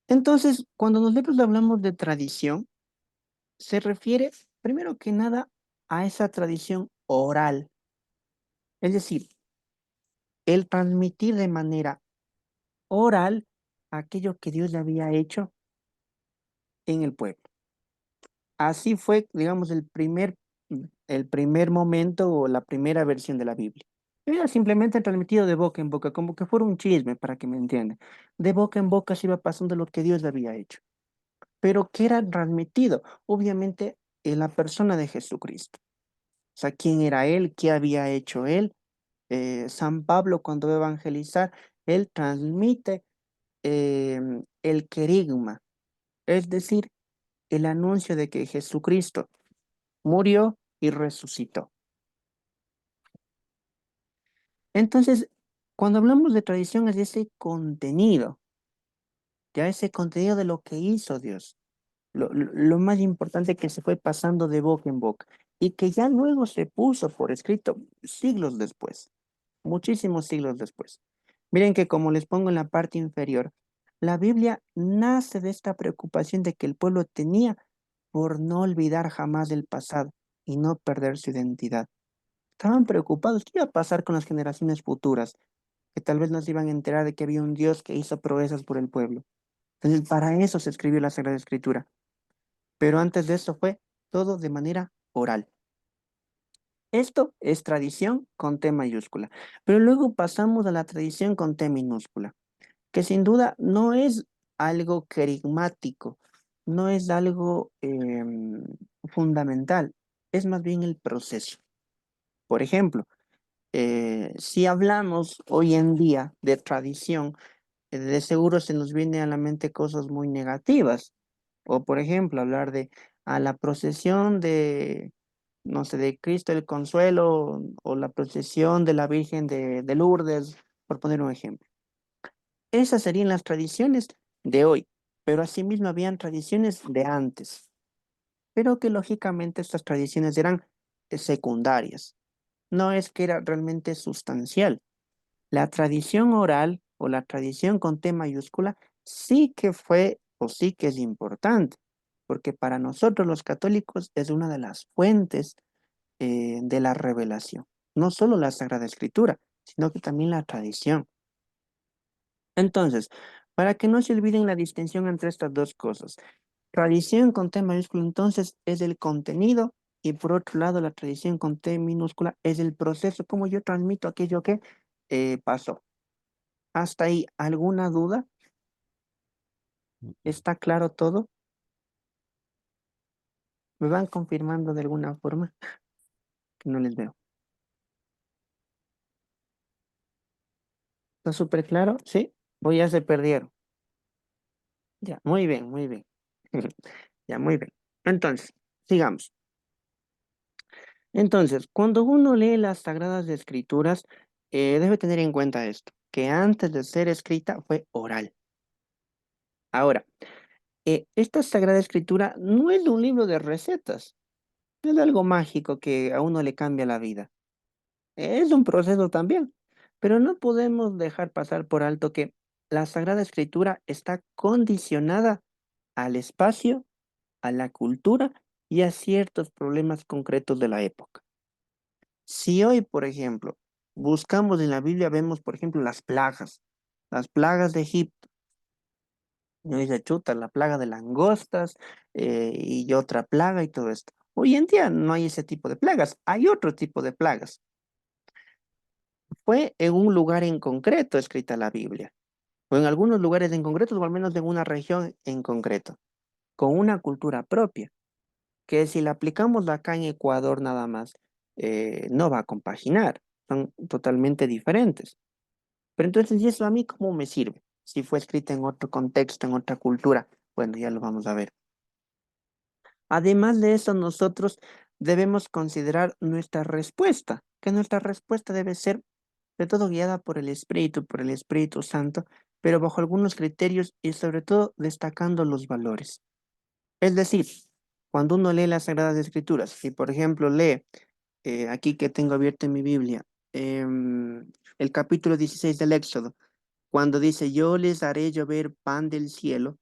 Entonces, cuando nosotros hablamos de tradición, se refiere primero que nada a esa tradición oral, es decir, el transmitir de manera oral aquello que Dios le había hecho en el pueblo. Así fue, digamos, el primer momento o la primera versión de la Biblia. Era simplemente transmitido de boca en boca, como que fuera un chisme, para que me entiendan. De boca en boca se iba pasando lo que Dios le había hecho. Pero ¿qué era transmitido? Obviamente, en la persona de Jesucristo. O sea, ¿quién era Él? ¿Qué había hecho Él? San Pablo, cuando va a evangelizar, él transmite el querigma, es decir, el anuncio de que Jesucristo murió y resucitó. Entonces, cuando hablamos de tradición es de ese contenido, ya ese contenido de lo que hizo Dios, lo más importante que se fue pasando de boca en boca y que ya luego se puso por escrito siglos después, muchísimos siglos después. Miren que como les pongo en la parte inferior, la Biblia nace de esta preocupación de que el pueblo tenía por no olvidar jamás el pasado y no perder su identidad. Estaban preocupados. ¿Qué iba a pasar con las generaciones futuras? Que tal vez no se iban a enterar de que había un Dios que hizo proezas por el pueblo. Entonces, para eso se escribió la Sagrada Escritura. Pero antes de eso fue todo de manera oral. Esto es tradición con T mayúscula. Pero luego pasamos a la tradición con T minúscula, que sin duda no es algo querigmático, no es algo fundamental, es más bien el proceso. Por ejemplo, si hablamos hoy en día de tradición, de seguro se nos viene a la mente cosas muy negativas. O por ejemplo, hablar de a la procesión de, no sé, de Cristo el Consuelo o la procesión de la Virgen de Lourdes, por poner un ejemplo. Esas serían las tradiciones de hoy, pero asimismo habían tradiciones de antes, pero que lógicamente estas tradiciones eran secundarias. No es que era realmente sustancial. La tradición oral o la tradición con T mayúscula sí que fue o sí que es importante, porque para nosotros los católicos es una de las fuentes de la revelación. No solo la Sagrada Escritura, sino que también la tradición. Entonces, para que no se olviden la distinción entre estas dos cosas, tradición con T mayúscula entonces es el contenido y por otro lado la tradición con T minúscula es el proceso, como yo transmito aquello que pasó. ¿Hasta ahí alguna duda? ¿Está claro todo? ¿Me van confirmando de alguna forma? Que no les veo. ¿Está súper claro? ¿Sí? O ya se perdieron. Ya, muy bien, muy bien. Ya, muy bien. Entonces, sigamos. Entonces, cuando uno lee las Sagradas Escrituras, debe tener en cuenta esto, que antes de ser escrita fue oral. Ahora, esta Sagrada Escritura no es un libro de recetas, no es algo mágico que a uno le cambia la vida. Es un proceso también, pero no podemos dejar pasar por alto que la Sagrada Escritura está condicionada al espacio, a la cultura y a ciertos problemas concretos de la época. Si hoy, por ejemplo, buscamos en la Biblia, vemos, por ejemplo, las plagas de Egipto, y dice, chuta, la plaga de langostas y otra plaga y todo esto. Hoy en día no hay ese tipo de plagas, hay otro tipo de plagas. Fue en un lugar en concreto escrita la Biblia, o en algunos lugares en concreto, o al menos en una región en concreto, con una cultura propia, que si la aplicamos acá en Ecuador nada más, no va a compaginar, son totalmente diferentes. Pero entonces, ¿y eso a mí cómo me sirve? Si fue escrita en otro contexto, en otra cultura, bueno, ya lo vamos a ver. Además de eso, nosotros debemos considerar nuestra respuesta, que nuestra respuesta debe ser de todo guiada por el Espíritu Santo, pero bajo algunos criterios y sobre todo destacando los valores. Es decir, cuando uno lee las Sagradas Escrituras, si por ejemplo lee, aquí que tengo abierto en mi Biblia, el capítulo 16 del Éxodo, cuando dice, yo les haré llover pan del cielo,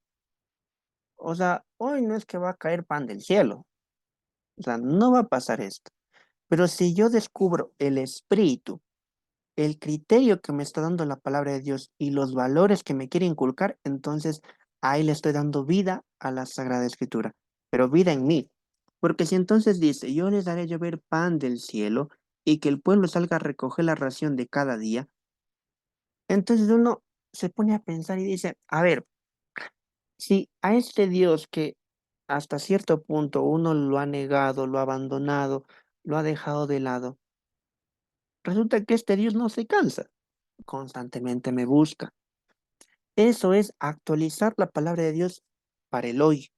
o sea, hoy no es que va a caer pan del cielo, o sea, no va a pasar esto. Pero si yo descubro el espíritu, el criterio que me está dando la palabra de Dios y los valores que me quiere inculcar, entonces ahí le estoy dando vida a la Sagrada Escritura, pero vida en mí. Porque si entonces dice, yo les haré llover pan del cielo y que el pueblo salga a recoger la ración de cada día, entonces uno se pone a pensar y dice, a ver, si a este Dios que hasta cierto punto uno lo ha negado, lo ha abandonado, lo ha dejado de lado, resulta que este Dios no se cansa, constantemente me busca. Eso es actualizar la palabra de Dios para el hoy.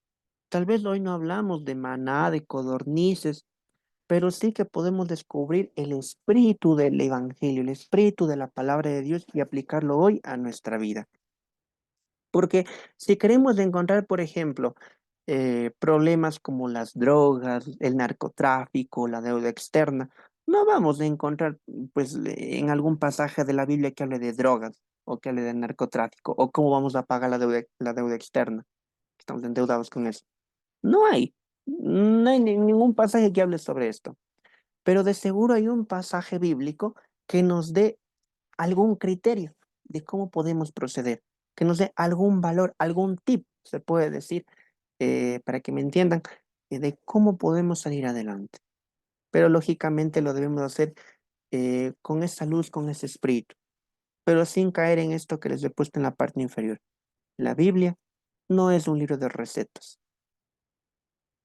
Tal vez hoy no hablamos de maná, de codornices, pero sí que podemos descubrir el espíritu del Evangelio, el espíritu de la palabra de Dios y aplicarlo hoy a nuestra vida. Porque si queremos encontrar, por ejemplo, problemas como las drogas, el narcotráfico, la deuda externa, no vamos a encontrar pues en algún pasaje de la Biblia que hable de drogas o que hable de narcotráfico o cómo vamos a pagar la deuda externa. Estamos endeudados con eso. No hay, no hay ningún pasaje que hable sobre esto, pero de seguro hay un pasaje bíblico que nos dé algún criterio de cómo podemos proceder, que nos dé algún valor, algún tip, se puede decir, para que me entiendan, de cómo podemos salir adelante. Pero lógicamente lo debemos hacer con esa luz, con ese espíritu, pero sin caer en esto que les he puesto en la parte inferior. La Biblia no es un libro de recetas,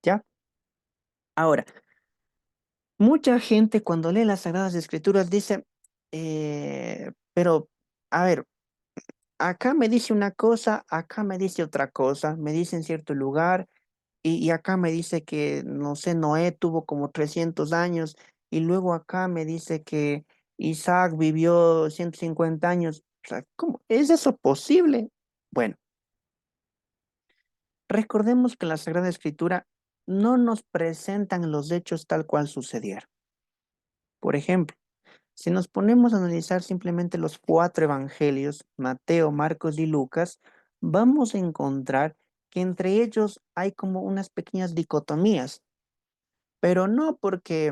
¿ya? Ahora, mucha gente cuando lee las Sagradas Escrituras dice, pero, a ver, acá me dice una cosa, acá me dice otra cosa, me dice en cierto lugar y acá me dice que, no sé, Noé tuvo como 300 años y luego acá me dice que Isaac vivió 150 años. O sea, ¿cómo es eso posible? Bueno, recordemos que la Sagrada Escritura no nos presentan los hechos tal cual sucedieron. Por ejemplo, si nos ponemos a analizar simplemente los cuatro evangelios, Mateo, Marcos y Lucas, vamos a encontrar que entre ellos hay como unas pequeñas dicotomías, pero no porque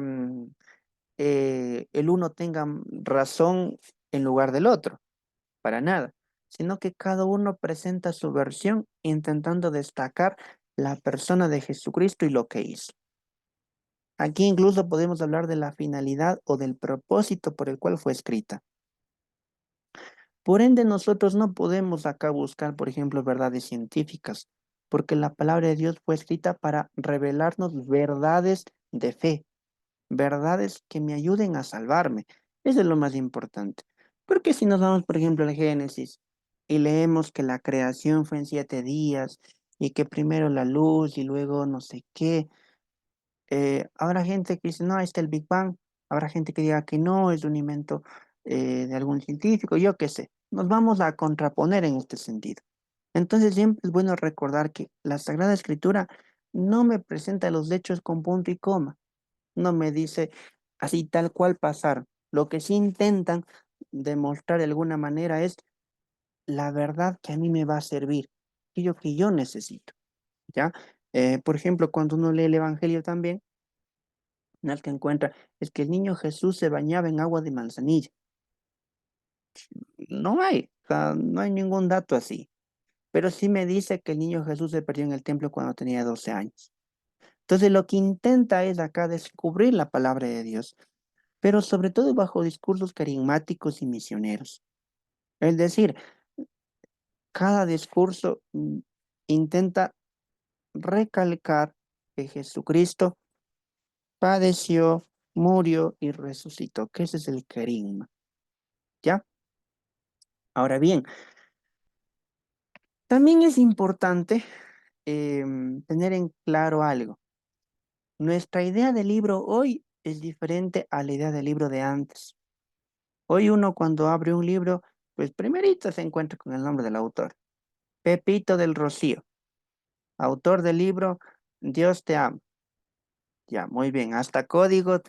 el uno tenga razón en lugar del otro, para nada, sino que cada uno presenta su versión intentando destacar la persona de Jesucristo y lo que hizo. Aquí incluso podemos hablar de la finalidad o del propósito por el cual fue escrita. Por ende, nosotros no podemos acá buscar, por ejemplo, verdades científicas, porque la palabra de Dios fue escrita para revelarnos verdades de fe, verdades que me ayuden a salvarme. Eso es lo más importante. Porque si nos vamos, por ejemplo, al Génesis y leemos que la creación fue en 7 días y que primero la luz y luego no sé qué, habrá gente que dice, no, ahí está el Big Bang. Habrá gente que diga que no, es un invento de algún científico, yo qué sé. Nos vamos a contraponer en este sentido. Entonces siempre es bueno recordar que la Sagrada Escritura no me presenta los hechos con punto y coma, no me dice así tal cual pasar. Lo que sí intentan demostrar de alguna manera es la verdad que a mí me va a servir, aquello que yo necesito, ¿ya? Por ejemplo, cuando uno lee el Evangelio también, al que encuentra es que el niño Jesús se bañaba en agua de manzanilla. No hay, o sea, no hay ningún dato así. Pero sí me dice que el niño Jesús se perdió en el templo cuando tenía 12 años. Entonces lo que intenta es acá descubrir la palabra de Dios, pero sobre todo bajo discursos carismáticos y misioneros. Es decir, cada discurso intenta recalcar que Jesucristo padeció, murió y resucitó, que ese es el carisma, ¿ya? Ahora bien, también es importante tener en claro algo. Nuestra idea de libro hoy es diferente a la idea del libro de antes. Hoy uno cuando abre un libro, pues primerito se encuentra con el nombre del autor. Pepito del Rocío, autor del libro Dios te ama. Ya, muy bien. Hasta código,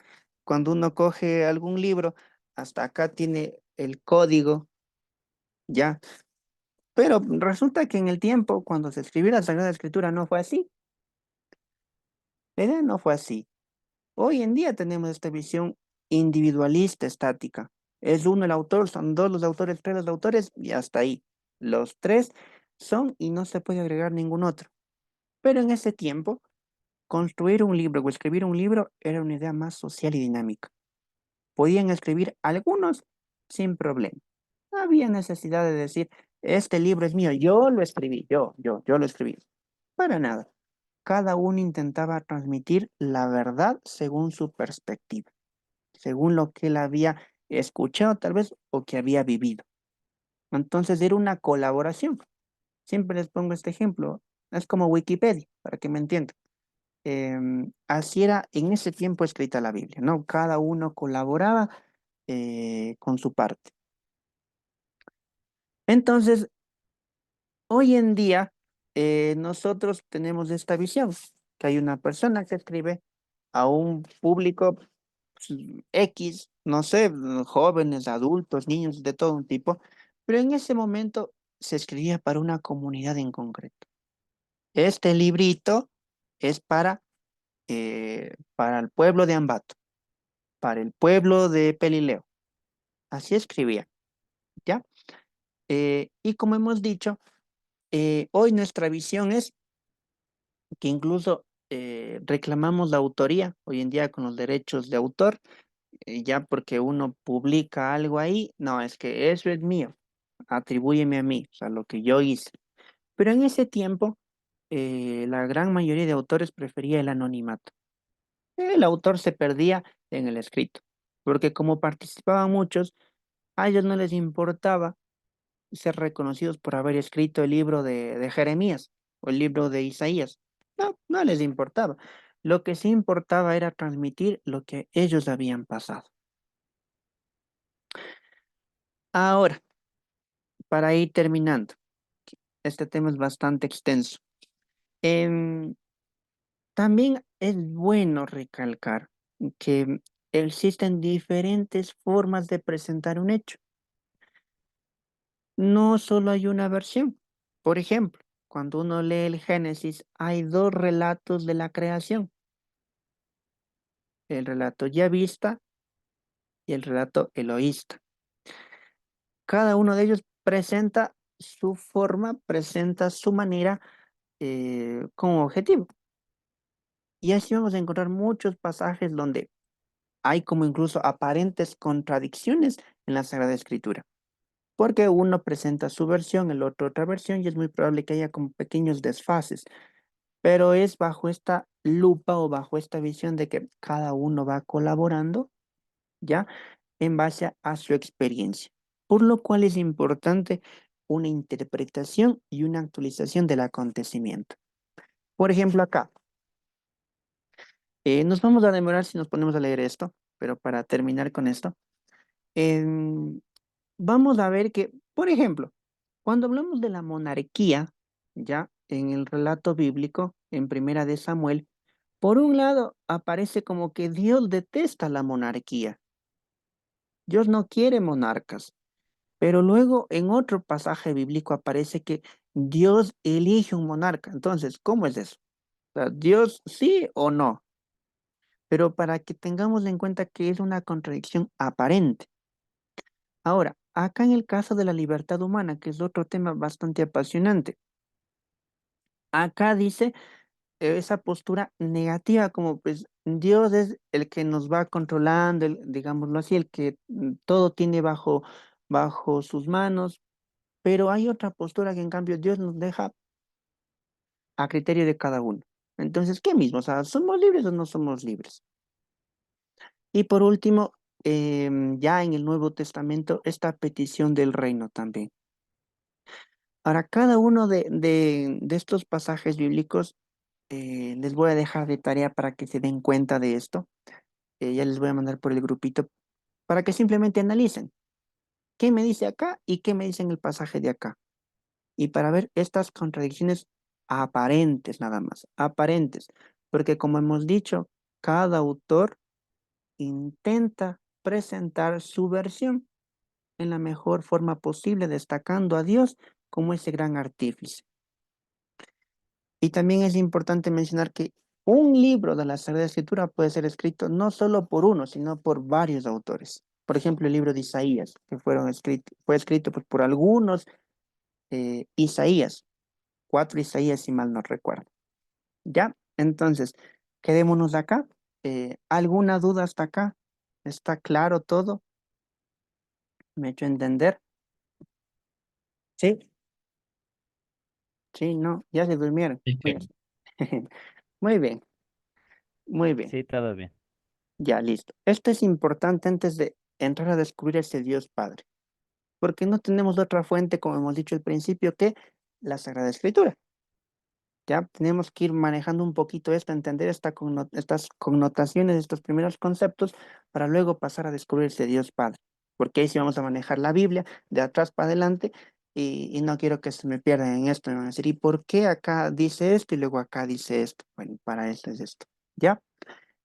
cuando uno coge algún libro, hasta acá tiene el código, ya. Pero resulta que en el tiempo, cuando se escribió la Sagrada Escritura, no fue así. La idea no fue así. Hoy en día tenemos esta visión individualista, estática. Es uno el autor, son dos los autores, tres los autores y hasta ahí. Los tres son y no se puede agregar ningún otro. Pero en ese tiempo, construir un libro o escribir un libro era una idea más social y dinámica. Podían escribir algunos sin problema. No había necesidad de decir, este libro es mío, yo lo escribí, yo lo escribí. Para nada. Cada uno intentaba transmitir la verdad según su perspectiva, según lo que él había escuchado tal vez o que había vivido. Entonces era una colaboración. Siempre les pongo este ejemplo. Es como Wikipedia, para que me entiendan. Así era en ese tiempo escrita la Biblia, ¿no? Cada uno colaboraba con su parte. Entonces, hoy en día, nosotros tenemos esta visión, que hay una persona que escribe a un público pues, X, no sé, jóvenes, adultos, niños, de todo un tipo, pero en ese momento se escribía para una comunidad en concreto. Este librito es para el pueblo de Ambato, para el pueblo de Pelileo. Así escribía, ¿ya? Y como hemos dicho, hoy nuestra visión es que incluso reclamamos la autoría hoy en día con los derechos de autor, ya porque uno publica algo ahí, no, es que eso es mío, atribúyeme a mí, o sea, lo que yo hice. Pero en ese tiempo, la gran mayoría de autores prefería el anonimato. El autor se perdía en el escrito, porque como participaban muchos, a ellos no les importaba ser reconocidos por haber escrito el libro de Jeremías o el libro de Isaías. No, no les importaba. Lo que sí importaba era transmitir lo que ellos habían pasado. Ahora, para ir terminando, este tema es bastante extenso. Em, También es bueno recalcar que existen diferentes formas de presentar un hecho. No solo hay una versión. Por ejemplo, cuando uno lee el Génesis, hay dos relatos de la creación, el relato yavista y el relato eloísta. Cada uno de ellos presenta su forma, presenta su manera como objetivo. Y así vamos a encontrar muchos pasajes donde hay como incluso aparentes contradicciones en la Sagrada Escritura. porque uno presenta su versión, el otro otra versión, y es muy probable que haya como pequeños desfases, pero es bajo esta lupa o bajo esta visión de que cada uno va colaborando, ¿ya? En base a su experiencia, por lo cual es importante una interpretación y una actualización del acontecimiento. Por ejemplo, acá, nos vamos a demorar si nos ponemos a leer esto, pero para terminar con esto, em, vamos a ver que, por ejemplo, cuando hablamos de la monarquía, ya en el relato bíblico, en Primera de Samuel, por un lado aparece como que Dios detesta la monarquía. Dios no quiere monarcas. Pero luego en otro pasaje bíblico aparece que Dios elige un monarca. Entonces, ¿cómo es eso? O sea, ¿Dios sí o no? Pero para que tengamos en cuenta que es una contradicción aparente. Ahora, acá en el caso de la libertad humana, que es otro tema bastante apasionante, acá dice esa postura negativa, como pues Dios es el que nos va controlando, digámoslo así, el que todo tiene bajo sus manos, pero hay otra postura que en cambio Dios nos deja a criterio de cada uno. Entonces, ¿qué mismo? O sea, ¿somos libres o no somos libres? Y por último, ya en el Nuevo Testamento, esta petición del reino también. Ahora, cada uno de estos pasajes bíblicos les voy a dejar de tarea para que se den cuenta de esto. Ya les voy a mandar por el grupito para que simplemente analicen qué me dice acá y qué me dice en el pasaje de acá. Y para ver estas contradicciones aparentes nada más, aparentes, porque como hemos dicho, cada autor intenta presentar su versión en la mejor forma posible, destacando a Dios como ese gran artífice. Y también es importante mencionar que un libro de la Sagrada Escritura puede ser escrito no solo por uno, sino por varios autores. Por ejemplo, el libro de Isaías, que fue escrito pues, por algunos Isaías, 4 Isaías, si mal no recuerdo. ¿Ya? Entonces, quedémonos acá. ¿Alguna duda hasta acá? ¿Está claro todo? ¿Me he hecho entender? Sí, sí, no, ya se durmieron. Sí, Muy bien, muy bien, muy bien. Sí, todo bien. Ya, listo. Esto es importante antes de entrar a descubrir ese Dios Padre, porque no tenemos otra fuente, como hemos dicho al principio, que la Sagrada Escritura. Ya tenemos que ir manejando un poquito esto, entender estas connotaciones, estos primeros conceptos, para luego pasar a descubrir ese Dios Padre. Porque ahí sí vamos a manejar la Biblia de atrás para adelante y no quiero que se me pierdan en esto. Me van a decir, ¿y por qué acá dice esto y luego acá dice esto? Bueno, para esto es esto. ¿Ya?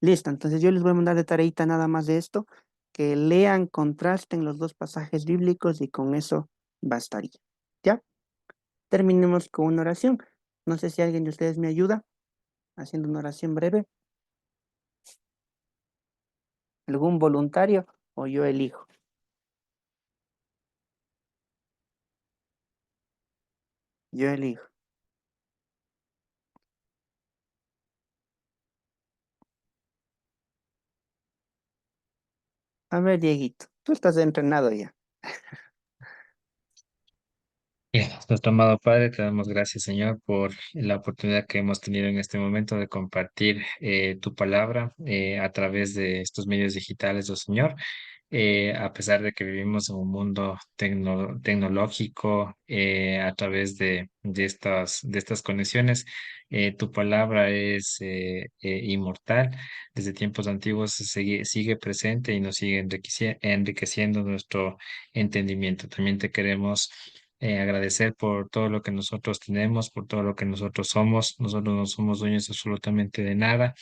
Listo. Entonces yo les voy a mandar de tareita nada más de esto, que lean, contrasten los dos pasajes bíblicos y con eso bastaría. ¿Ya? Terminemos con una oración. No sé si alguien de ustedes me ayuda haciendo una oración breve. ¿Algún voluntario o yo elijo? Yo elijo. A ver, Dieguito, tú estás entrenado ya. Bien, nuestro amado Padre, te damos gracias, Señor, por la oportunidad que hemos tenido en este momento de compartir tu palabra a través de estos medios digitales, oh Señor. A pesar de que vivimos en un mundo tecnológico, a través de estas conexiones, tu palabra es inmortal. Desde tiempos antiguos sigue presente y nos sigue enriqueciendo nuestro entendimiento. También te queremos agradecer por todo lo que nosotros tenemos, por todo lo que nosotros somos. Nosotros no somos dueños absolutamente de nada,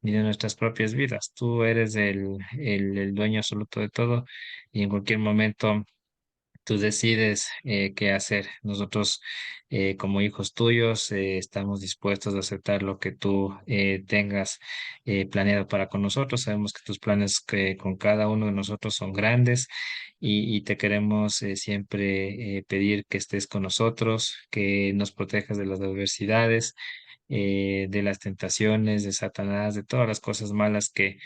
ni de nuestras propias vidas. Tú eres el dueño absoluto de todo y en cualquier momento tú decides qué hacer. Nosotros, como hijos tuyos, estamos dispuestos a aceptar lo que tú tengas planeado para con nosotros. Sabemos que tus planes con cada uno de nosotros son grandes y te queremos siempre pedir que estés con nosotros, que nos protejas de las adversidades, de las tentaciones, de Satanás, de todas las cosas malas que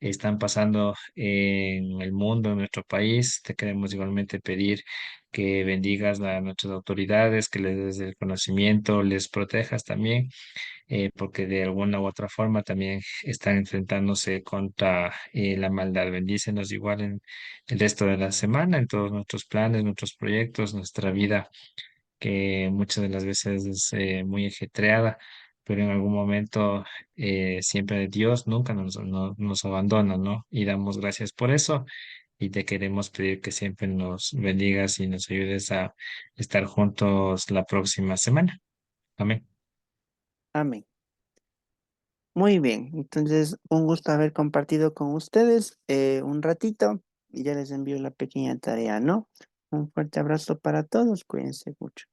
están pasando en el mundo, en nuestro país. Te queremos igualmente pedir que bendigas a nuestras autoridades, que les des el conocimiento, les protejas también, porque de alguna u otra forma también están enfrentándose contra la maldad. Bendícenos igual en el resto de la semana, en todos nuestros planes, nuestros proyectos, nuestra vida, que muchas de las veces es muy ajetreada, pero en algún momento siempre Dios nunca nos abandona, ¿no? Y damos gracias por eso y te queremos pedir que siempre nos bendigas y nos ayudes a estar juntos la próxima semana. Amén. Amén. Muy bien, entonces un gusto haber compartido con ustedes un ratito y ya les envío la pequeña tarea, ¿no? Un fuerte abrazo para todos, cuídense mucho.